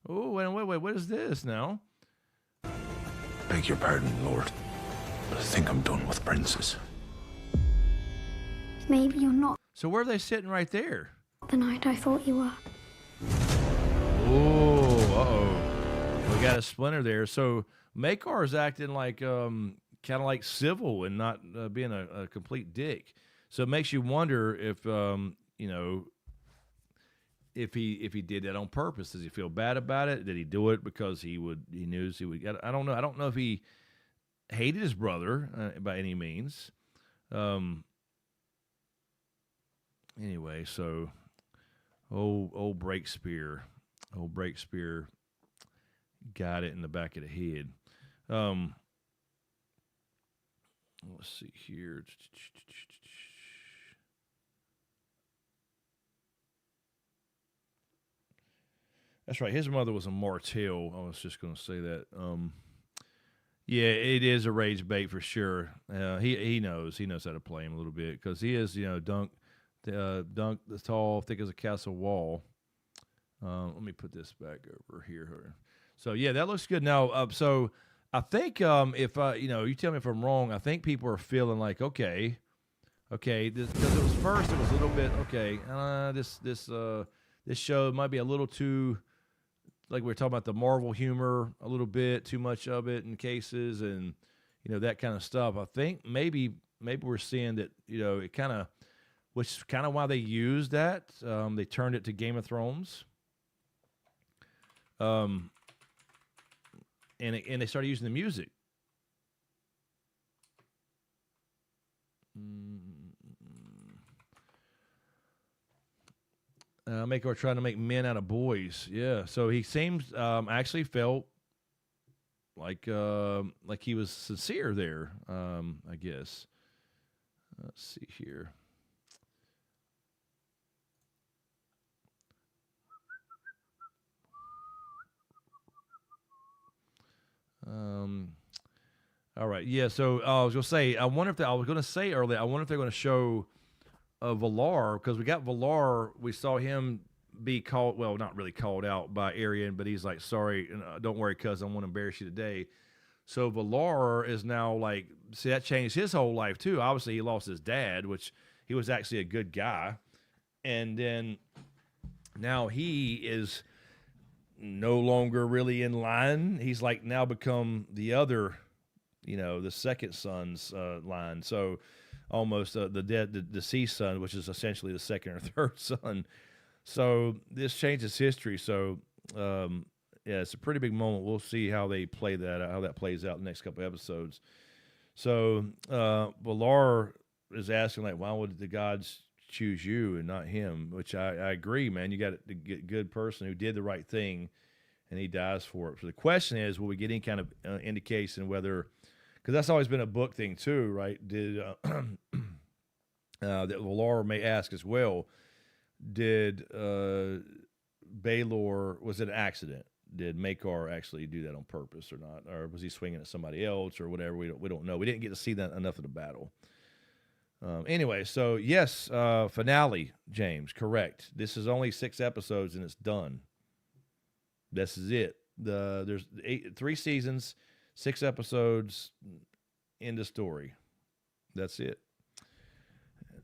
Oh, wait. What is this now? Beg your pardon, Lord. But I think I'm done with princes. Maybe you're not So where are they sitting right there? the knight I thought you were. Oh, uh-oh. We got a splinter there. So Maekar is acting like kind of like civil and not being a complete dick. So it makes you wonder if if he did that on purpose. Does he feel bad about it? Did he do it because he knew he would? I don't know. I don't know if he hated his brother by any means. Anyway, so old Breakspear got it in the back of the head. Let's see here. That's right. His mother was a Martell. I was just going to say that. Yeah, it is a rage bait for sure. He knows how to play him a little bit because he is, dunk the tall, thick as a castle wall. Let me put this back over here. So yeah, that looks good. Now, so I think if you tell me if I'm wrong, I think people are feeling like okay, because it was first, it was a little bit this show might be a little too. Like we were talking about the Marvel humor a little bit, too much of it in cases and, that kind of stuff. I think maybe we're seeing that, it kind of, which is kind of why they used that. They turned it to Game of Thrones. And they started using the music. Maekar trying to make men out of boys. Yeah, so he seems actually felt like he was sincere there. I guess. Let's see here. All right. Yeah. So I was gonna say. I was gonna say earlier. I wonder if they're gonna show. Valar, because we got Valar, we saw him be called, well, not really called out by Arian, but he's like, sorry, don't worry, cuz I won't embarrass you today. So Valar is now like, see, that changed his whole life too. Obviously, he lost his dad, which he was actually a good guy. And then now he is no longer really in line. He's like now become the other, the second son's line. So, almost the deceased son, which is essentially the second or third son. So this changes history. So yeah, it's a pretty big moment. We'll see how they play that, how that plays out in the next couple of episodes. So Valar is asking, like, why would the gods choose you and not him? Which I agree, man. You got to get a good person who did the right thing, and he dies for it. So the question is, will we get any kind of indication whether, because that's always been a book thing too, right? Did that Valar may ask as well, did Baelor, was it an accident? Did Maekar actually do that on purpose or not? Or was he swinging at somebody else or whatever? We don't know. We didn't get to see that enough of the battle. Anyway, so yes, finale, James, correct. This is only 6 episodes and it's done. This is it. There's 3 seasons, 6 episodes, end of story. That's it.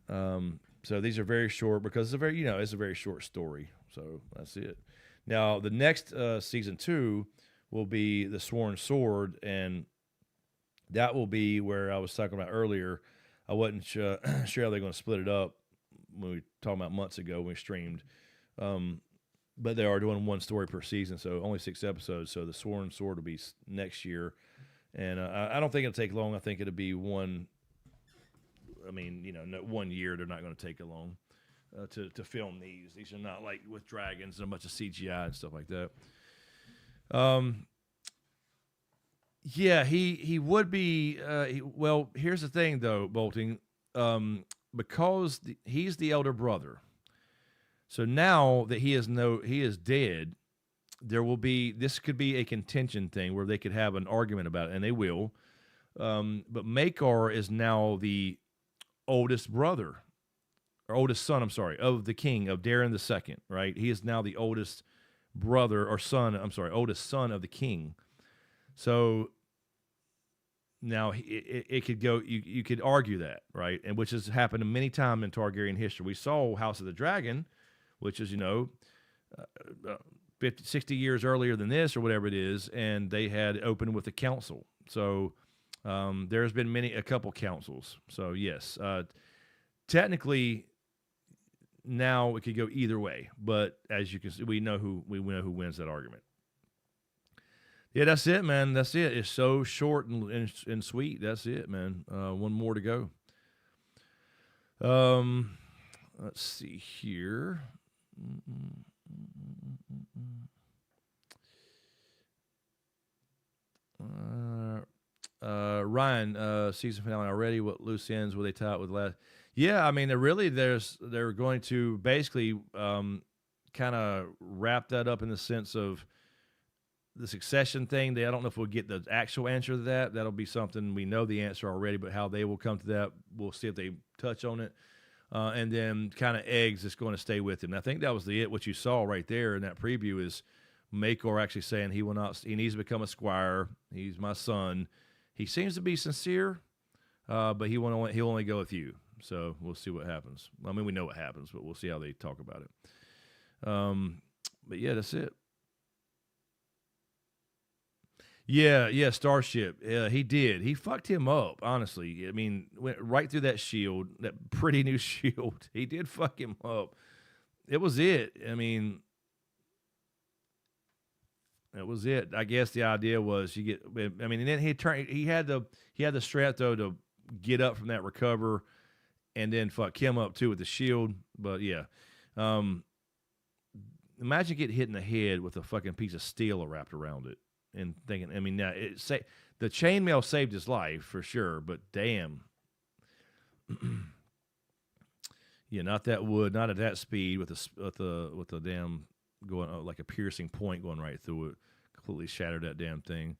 So these are very short because it's a very short story. So that's it. Now the next season 2 will be the Sworn Sword, and that will be where I was talking about earlier. I wasn't sure how they're going to split it up when we were talking about months ago when we streamed. But they are doing one story per season, so only 6 episodes. So the Sworn Sword will be next year, and I don't think it'll take long. I think it'll be one. I mean, 1 year. They're not going to take it long to film these. These are not like with dragons and a bunch of CGI and stuff like that. Yeah, he would be. Well, here's the thing, though, Bolting, because he's the elder brother. So now that he is dead, this could be a contention thing where they could have an argument about it, and they will. But Maekar is now the oldest brother, or oldest son, of the king, of Darren II, right? He is now the oldest brother, or son, oldest son of the king. So now it could go, you could argue that, right? And which has happened many times in Targaryen history. We saw House of the Dragon, which is, 50, 60 years earlier than this or whatever it is, and they had opened with a council. So there's been a couple councils. So yes, technically now it could go either way, but as you can see, we know who wins that argument. Yeah, that's it, man. That's it. It's so short and sweet. That's it, man. One more to go. Let's see here. Ryan, season finale already. What loose ends will they tie up with last? Yeah, I mean, they're going to basically kind of wrap that up in the sense of the succession thing. I don't know if we'll get the actual answer to that. That'll be something we know the answer already, but how they will come to that, we'll see if they touch on it. And then kind of eggs is going to stay with him. And I think that was what you saw right there in that preview is Maekar actually saying he needs to become a squire. He's my son. He seems to be sincere, but he'll only go with you. So we'll see what happens. I mean, we know what happens, but we'll see how they talk about it. But yeah, that's it. Yeah, Starship. Yeah, he did. He fucked him up, honestly. I mean, went right through that shield, that pretty new shield. He did fuck him up. It was it. I mean, that was it. I guess the idea was and then he had the strength though to get up from that recover and then fuck him up too with the shield. But yeah. Imagine getting hit in the head with a fucking piece of steel wrapped around it. And thinking, I mean, now the chainmail saved his life for sure, but damn, yeah, not that wood, not at that speed with the damn going like a piercing point going right through it, completely shattered that damn thing.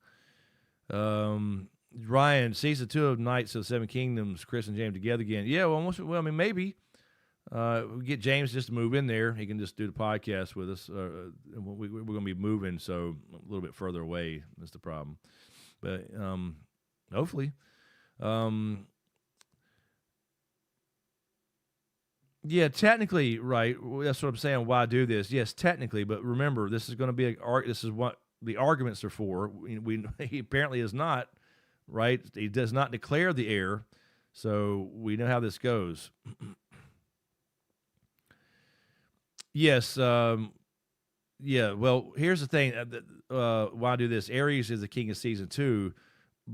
Ryan, season 2 of Knights of the Seven Kingdoms, Chris and James together again. Yeah, well, I mean, maybe. We get James just to move in there. He can just do the podcast with us. We're going to be moving, so a little bit further away is the problem. But hopefully. Yeah, technically, right. That's what I'm saying. Why do this? Yes, technically, but remember, this is going to be this is what the arguments are for. He apparently is not, right? He does not declare the heir, so we know how this goes. Yes. Yeah. Well, here's the thing. Why do this? Aerys is the king of season 2.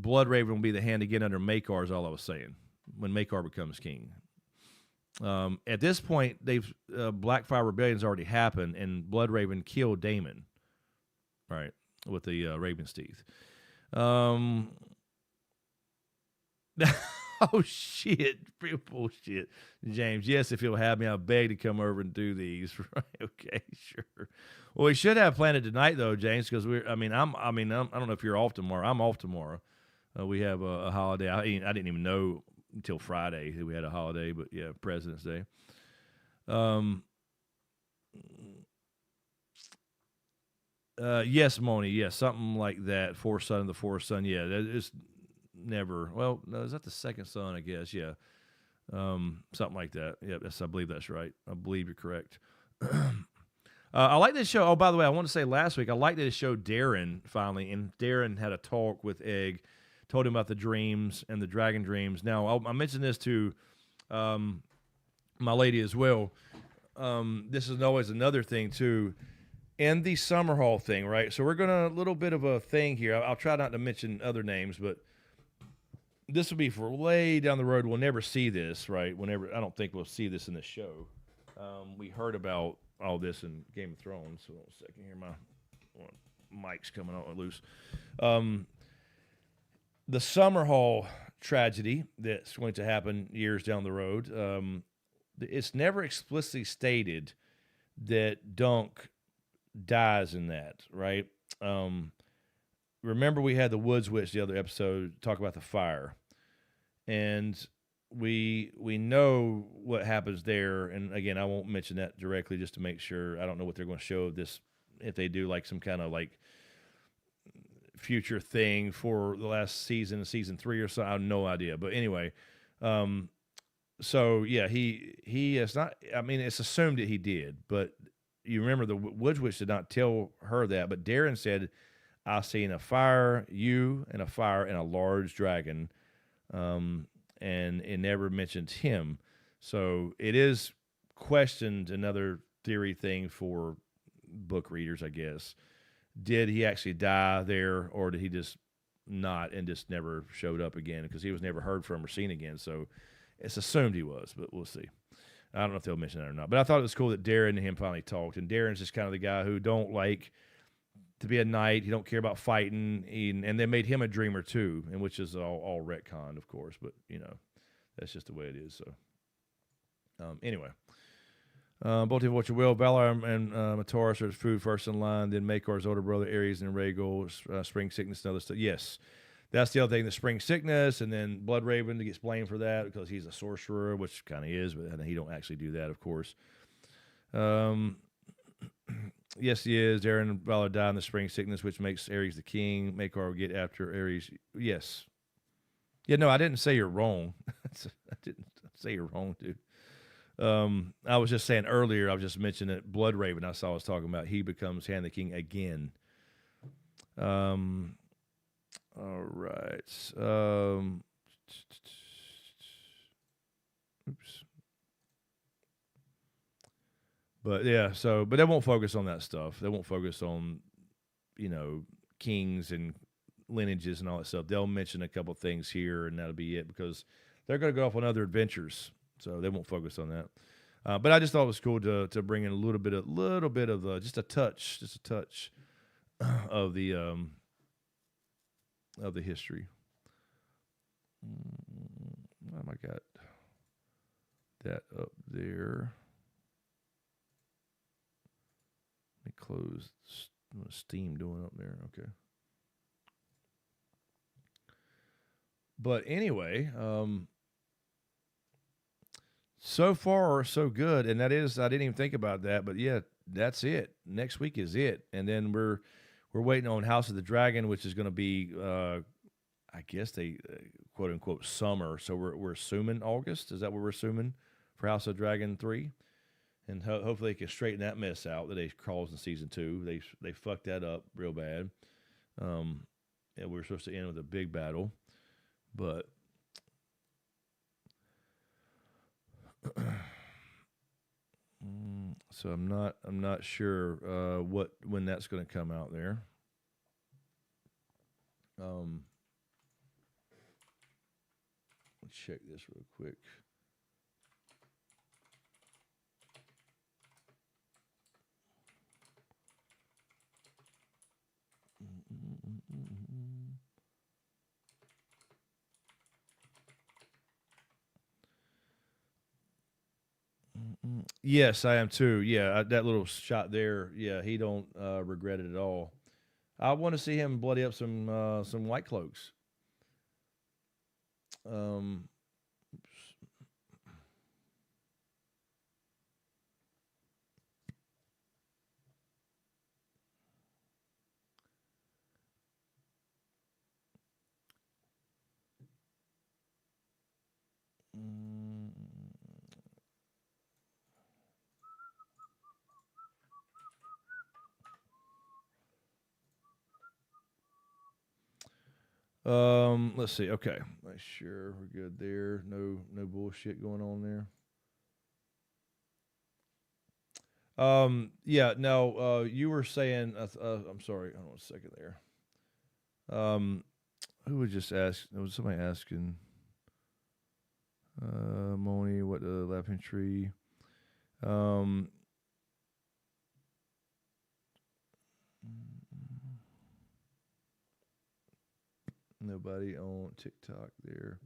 Bloodraven will be the hand again under Maekar, is all I was saying, when Maekar becomes king. At this point, Blackfire Rebellion's already happened, and Bloodraven killed Daemon, right, with the Raven's Teeth. Oh, shit. Real bullshit. James, yes, if you'll have me, I'll beg to come over and do these. Right? Okay, sure. Well, we should have planned it tonight, though, James, because I don't know if you're off tomorrow. I'm off tomorrow. We have a holiday. I didn't even know until Friday that we had a holiday, but yeah, President's Day. Yes, Moni. Yes, something like that. Fourth son of the fourth son. Yeah, that is. never. Well, no, is that the second son? I guess. Yeah. Something like that. Yeah, I believe that's right. I believe you're correct. I like this show. Oh, by the way, I want to say last week I liked that it showed Darren finally, and Darren had a talk with Egg, told him about the dreams and the dragon dreams. Now I mentioned this to my lady as well. This is always another thing too, and the Summer Hall thing, right? So we're gonna a little bit of a thing here. I'll try not to mention other names, but this will be for way down the road. We'll never see this, right? I don't think we'll see this in the show. We heard about all this in Game of Thrones. So one second here, my mic's coming out loose. The Summer Hall tragedy that's going to happen years down the road. It's never explicitly stated that Dunk dies in that, right? Remember we had the Woods Witch the other episode talk about the fire, and we know what happens there. And again, I won't mention that directly just to make sure. I don't know what they're going to show this, if they do like some kind of like future thing for the last season 3 or so. I have no idea. But anyway, so yeah, he is not. I mean, it's assumed that he did, but you remember the Woods Witch did not tell her that. But Darren said, "I seen a fire, you, and a fire, and a large dragon." And it never mentions him. So it is questioned, another theory thing for book readers, I guess. Did he actually die there, or did he just not and just never showed up again? Because he was never heard from or seen again. So it's assumed he was, but we'll see. I don't know if they'll mention that or not. But I thought it was cool that Darren and him finally talked. And Darren's just kind of the guy who don't like to be a knight. He don't care about fighting. And they made him a dreamer too, and which is all retconned, of course. But, you know, that's just the way it is. So anyway. Both of what you will. Valar and Matoris are food first in line. Then Makor's older brother, Ares and Rhaegal, spring sickness and other stuff. Yes. That's the other thing, the spring sickness, and then Bloodraven gets blamed for that because he's a sorcerer, which kind of is, but he don't actually do that, of course. Yes, he is. Darren and Valar die in the spring sickness, which makes Ares the king. Makar will get after Ares. Yes. Yeah, no, I didn't say you're wrong. I didn't say you're wrong, dude. I was just saying earlier, I was just mentioning that Bloodraven I was talking about, he becomes Hand the King again. All right. Oops. But yeah, but they won't focus on that stuff. They won't focus on, kings and lineages and all that stuff. They'll mention a couple things here, and that'll be it, because they're going to go off on other adventures. So they won't focus on that. But I just thought it was cool to bring in a little bit of just a touch of the history. I got that up there. Let me close. What's Steam doing up there? Okay. But anyway, so far so good, and that is, I didn't even think about that, but yeah, that's it. Next week is it, and then we're waiting on House of the Dragon, which is going to be, I guess they quote unquote summer. So we're assuming August. Is that what we're assuming for House of Dragon 3? And hopefully they can straighten that mess out that they caused in season 2. They fucked that up real bad. And we were supposed to end with a big battle, but so I'm not sure when that's going to come out there. Let's check this real quick. Yes, I am too. Yeah, that little shot there. Yeah, he don't regret it at all. I want to see him bloody up some White Cloaks. Let's see. Okay, make sure we're good there. No bullshit going on there. Yeah. No. You were saying. I'm sorry. Hold on a second there. Who was just asked? There was somebody asking. Moni, what the laughing tree? Nobody on TikTok there.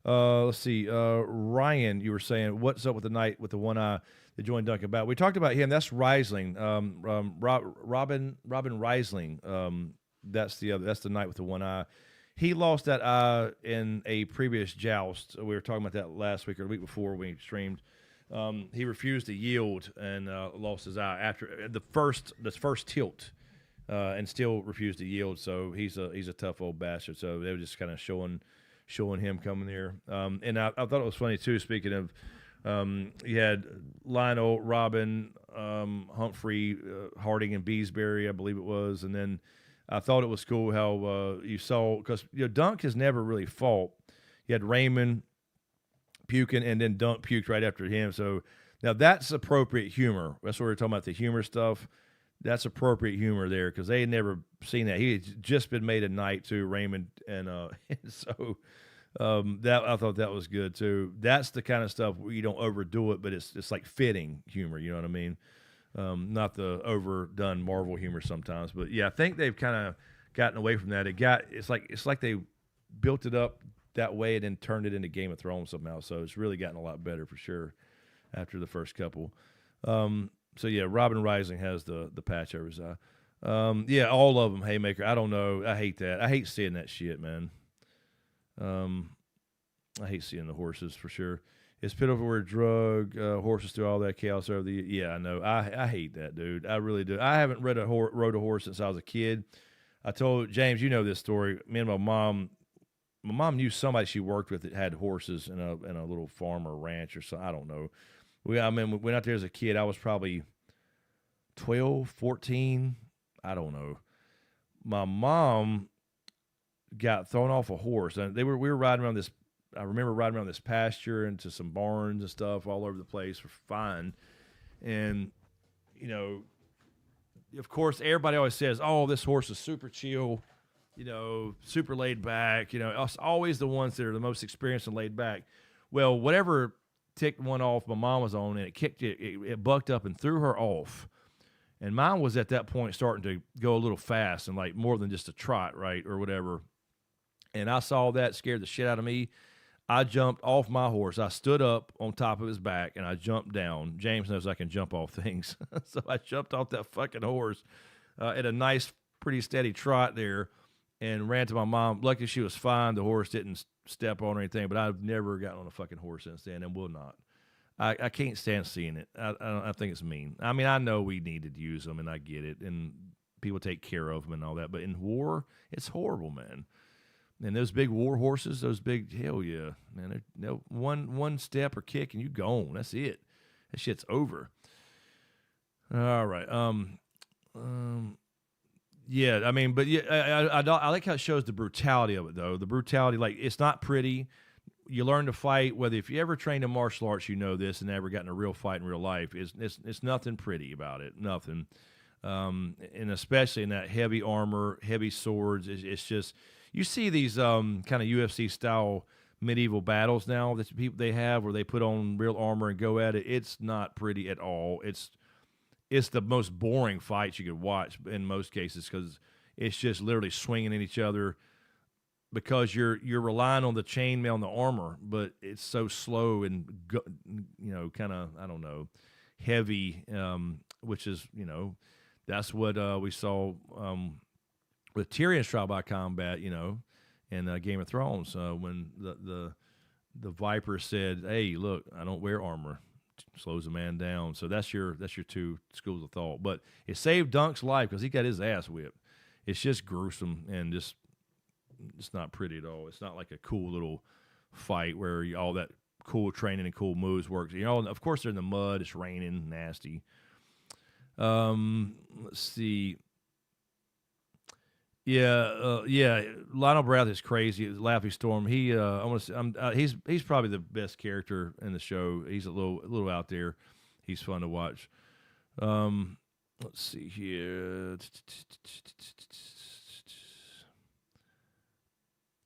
Let's see. Ryan, you were saying, what's up with the knight with the one eye that joined Duncan Battle? We talked about him. That's Riesling. Robin Riesling. That's the knight with the one eye. He lost that eye in a previous joust. We were talking about that last week or the week before we streamed. He refused to yield and lost his eye after the first tilt. And still refused to yield, so he's a tough old bastard. So they were just kind of showing him coming there. And I thought it was funny too. Speaking of, you had Lionel, Robin, Humphrey, Harding, and Beesbury, I believe it was. And then I thought it was cool how you saw, because Dunk has never really fought. You had Raymond puking, and then Dunk puked right after him. So now that's appropriate humor. That's what we're talking about, the humor stuff. That's appropriate humor there, because they had never seen that. He had just been made a knight too, Raymond, and so that I thought that was good too. That's the kind of stuff where you don't overdo it, but it's like fitting humor. You know what I mean? Not the overdone Marvel humor sometimes, but yeah, I think they've kind of gotten away from that. It's like they built it up that way and then turned it into Game of Thrones somehow. So it's really gotten a lot better for sure after the first couple. So yeah, Robin Rising has the patch over his eye. Yeah, all of them. Haymaker. I don't know. I hate that. I hate seeing that shit, man. I hate seeing the horses for sure. Is Pittover a drug? Horses through all that chaos over the year? Yeah, I know. I hate that, dude. I really do. I haven't rode a horse since I was a kid. I told James, you know this story. Me and my mom knew somebody she worked with that had horses in a little farm or ranch or something. I don't know. We went out there as a kid. I was probably 12, 14. I don't know. My mom got thrown off a horse, and we were riding around this. I remember riding around this pasture into some barns and stuff all over the place. We're fine, and of course, everybody always says, "Oh, this horse is super chill, super laid back." It's always the ones that are the most experienced and laid back. Well, whatever ticked one off my mom was on, and it kicked it bucked up and threw her off. And mine was at that point starting to go a little fast and like more than just a trot, right, or whatever. And I saw that, scared the shit out of me. I jumped off my horse. I stood up on top of his back, and I jumped down. James knows I can jump off things. So I jumped off that fucking horse at a nice, pretty steady trot there and ran to my mom. Luckily, she was fine. The horse didn't step on or anything, but I've never gotten on a fucking horse since then and will not. I can't stand seeing it. I think it's mean. I mean, I know we needed to use them, and I get it, and people take care of them and all that, but in war, it's horrible, man. And those big war horses, hell yeah, man. One step or kick and you gone. That's it. That shit's over. All right. Yeah, I mean, but yeah, I like how it shows the brutality of it, though. The brutality, like, it's not pretty. You learn to fight, whether if you ever trained in martial arts, you know this, and never gotten a real fight in real life. It's nothing pretty about it, nothing. And especially in that heavy armor, heavy swords, it's just, you see these kind of UFC style medieval battles now that people they have where they put on real armor and go at it. It's not pretty at all. It's the most boring fights you could watch in most cases, because it's just literally swinging at each other, because you're relying on the chainmail and the armor, but it's so slow and kind of, I don't know, heavy, which is, that's what we saw with Tyrion's trial by combat, in Game of Thrones, when the Viper said, "Hey, look, I don't wear armor." Slows a man down. So that's your two schools of thought. But it saved Dunk's life because he got his ass whipped. It's just gruesome and just it's not pretty at all. It's not like a cool little fight where all that cool training and cool moves works. Of course they're in the mud. It's raining, nasty. Let's see. Yeah. Lionel Bradley is crazy. Laffy Storm. He, I want to say, he's probably the best character in the show. He's a little out there. He's fun to watch. Let's see here.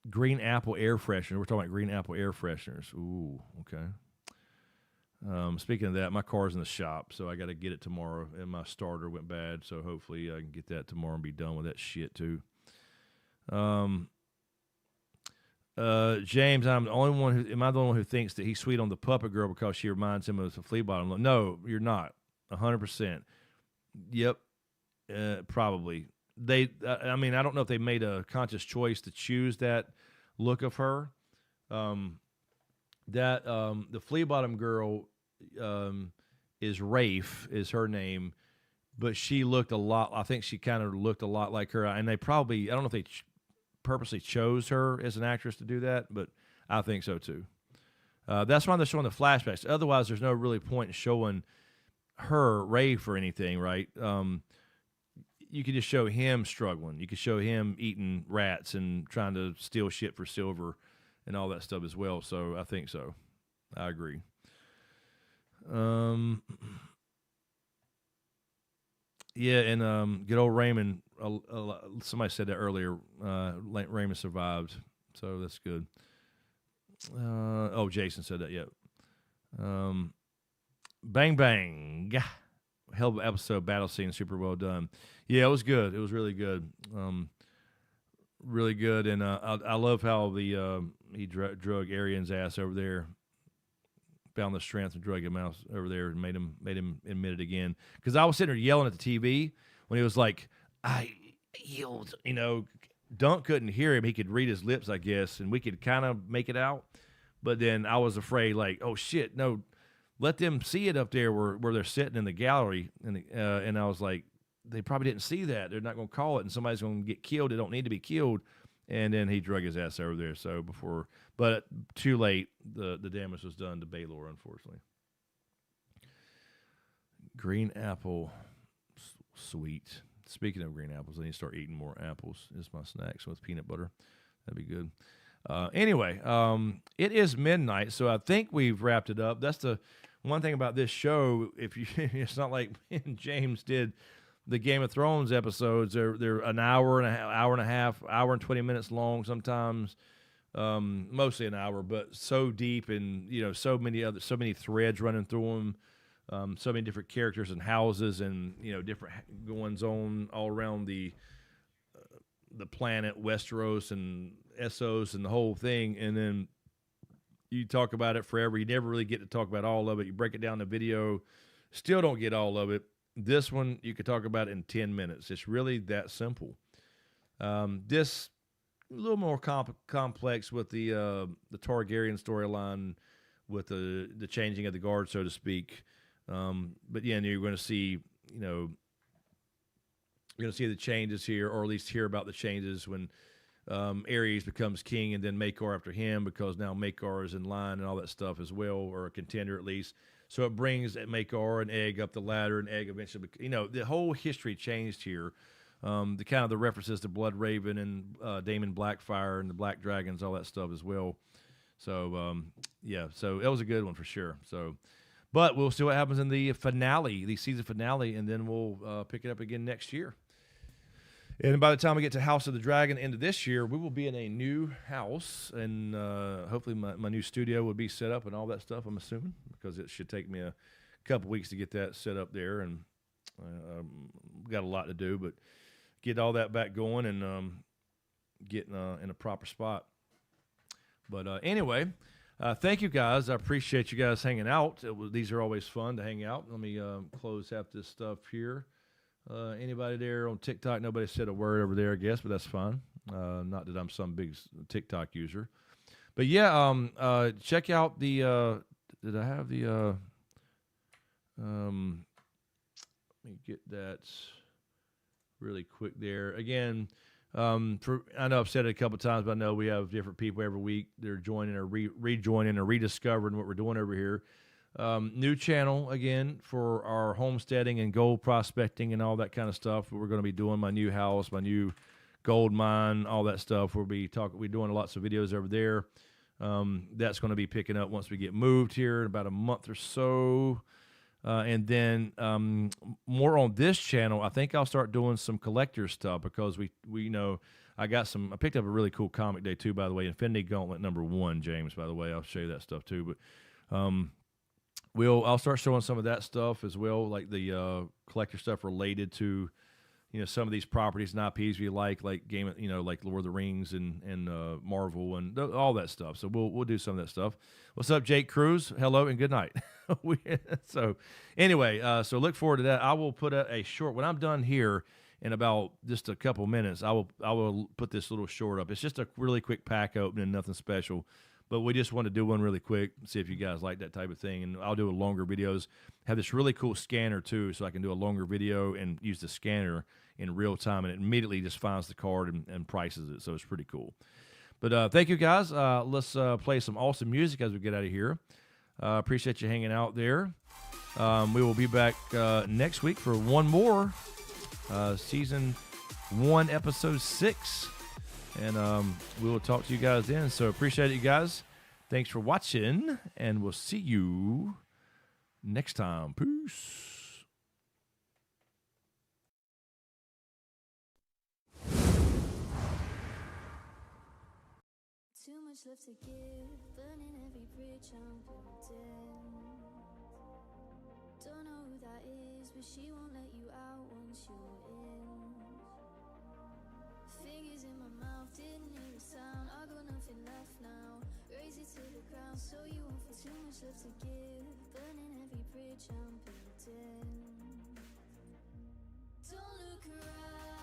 Green apple air freshener. We're talking about green apple air fresheners. Ooh, okay. Speaking of that, my car's in the shop, so I got to get it tomorrow, and my starter went bad, so hopefully I can get that tomorrow and be done with that shit too. James, am I the only one who thinks that he's sweet on the puppet girl because she reminds him of the flea bottom? No, you're not. 100%. Yep. Probably. I mean, I don't know if they made a conscious choice to choose that look of her. The flea bottom girl is Rafe, is her name, but she looked a lot. I think she kind of looked a lot like her, and they probably, I don't know if they purposely chose her as an actress to do that, but I think so too. That's why they're showing the flashbacks. Otherwise, there's no really point in showing her, Rafe, or anything, right? You could just show him struggling. You could show him eating rats and trying to steal shit for silver and all that stuff as well. So I think so. I agree. Yeah, and good old Raymond. Somebody said that earlier. Raymond survived, so that's good. Jason said that. Yeah. Bang bang. Hell of an episode, battle scene, super well done. Yeah, it was good. It was really good. Really good, and I love how he drug Arian's ass over there. Found the strength and drug him out over there and made him admit it again. Because I was sitting there yelling at the TV when he was like, "I yield." Dunk couldn't hear him. He could read his lips, I guess, and we could kind of make it out. But then I was afraid, like, oh shit, no, let them see it up there where they're sitting in the gallery, and I was like, they probably didn't see that. They're not going to call it, and somebody's going to get killed. They don't need to be killed. And then he drug his ass over there. So but too late. The damage was done to Baylor, unfortunately. Green apple, sweet. Speaking of green apples, I need to start eating more apples. It's my snacks with peanut butter. That'd be good. Anyway, it is midnight, so I think we've wrapped it up. That's the one thing about this show. It's not like me and James did the Game of Thrones episodes. They're an hour and a half, hour and 20 minutes long sometimes, mostly an hour, but so deep, and so many threads running through them, so many different characters and houses, and different goings on all around the planet Westeros and Essos and the whole thing. And then you talk about it forever. You never really get to talk about all of it. You break it down to video, still don't get all of it. This one, you could talk about it in 10 minutes. It's really that simple. This a little more complex with the Targaryen storyline, with the changing of the guard, so to speak. But yeah, you're going to see, you're going to see the changes here, or at least hear about the changes when Aerys becomes king, and then Maekar after him, because now Maekar is in line and all that stuff as well, or a contender at least. So it brings Maekar and Egg up the ladder, and Egg eventually, the whole history changed here. The kind of the references to Blood Raven and Daemon Blackfire and the Black Dragons, all that stuff as well. So yeah, so that was a good one for sure. So, but we'll see what happens in the finale, the season finale, and then we'll pick it up again next year. And by the time we get to House of the Dragon end of this year, we will be in a new house, and hopefully my new studio will be set up and all that stuff, I'm assuming, because it should take me a couple weeks to get that set up there, and got a lot to do, but get all that back going and get in a proper spot. But anyway, thank you guys. I appreciate you guys hanging out. These are always fun to hang out. Let me close half this stuff here. Anybody there on TikTok? Nobody said a word over there, I guess, but that's fine. Not that I'm some big TikTok user. But yeah, check out the, did I have the, let me get that really quick there. Again, I know I've said it a couple times, but I know we have different people every week. They're joining or rejoining or rediscovering what we're doing over here. New channel again for our homesteading and gold prospecting and all that kind of stuff. We're going to be doing my new house, my new gold mine, all that stuff. We're doing lots of videos over there. That's going to be picking up once we get moved here in about a month or so. And then more on this channel, I think I'll start doing some collector stuff because we I picked up a really cool comic day too, by the way, Infinity Gauntlet #1, James, by the way. I'll show you that stuff too. But I'll start showing some of that stuff as well, like the collector stuff related to some of these properties and IPs we like like Lord of the Rings and Marvel and all that stuff. So we'll do some of that stuff. What's up, Jake Cruz? Hello and good night. So anyway, so look forward to that. I will put a short when I'm done here in about just a couple minutes. I will put this little short up. It's just a really quick pack opening, nothing special. But we just want to do one really quick, see if you guys like that type of thing. And I'll do longer videos. Have this really cool scanner, too, so I can do a longer video and use the scanner in real time. And it immediately just finds the card and prices it. So it's pretty cool. But thank you, guys. Let's play some awesome music as we get out of here. Appreciate you hanging out there. We will be back next week for one more. Season 1, Episode 6. And we will talk to you guys then. So appreciate it, you guys. Thanks for watching, and we'll see you next time. Peace. Too much left to give, burning every bridge I'm building. Don't know who that is, but she won't let you out once you're in. Fingers in my mouth, didn't hear a sound. I got nothing left now. Raise it to the ground, so you won't feel too much left to give. Burning every bridge I'm building. Don't look around.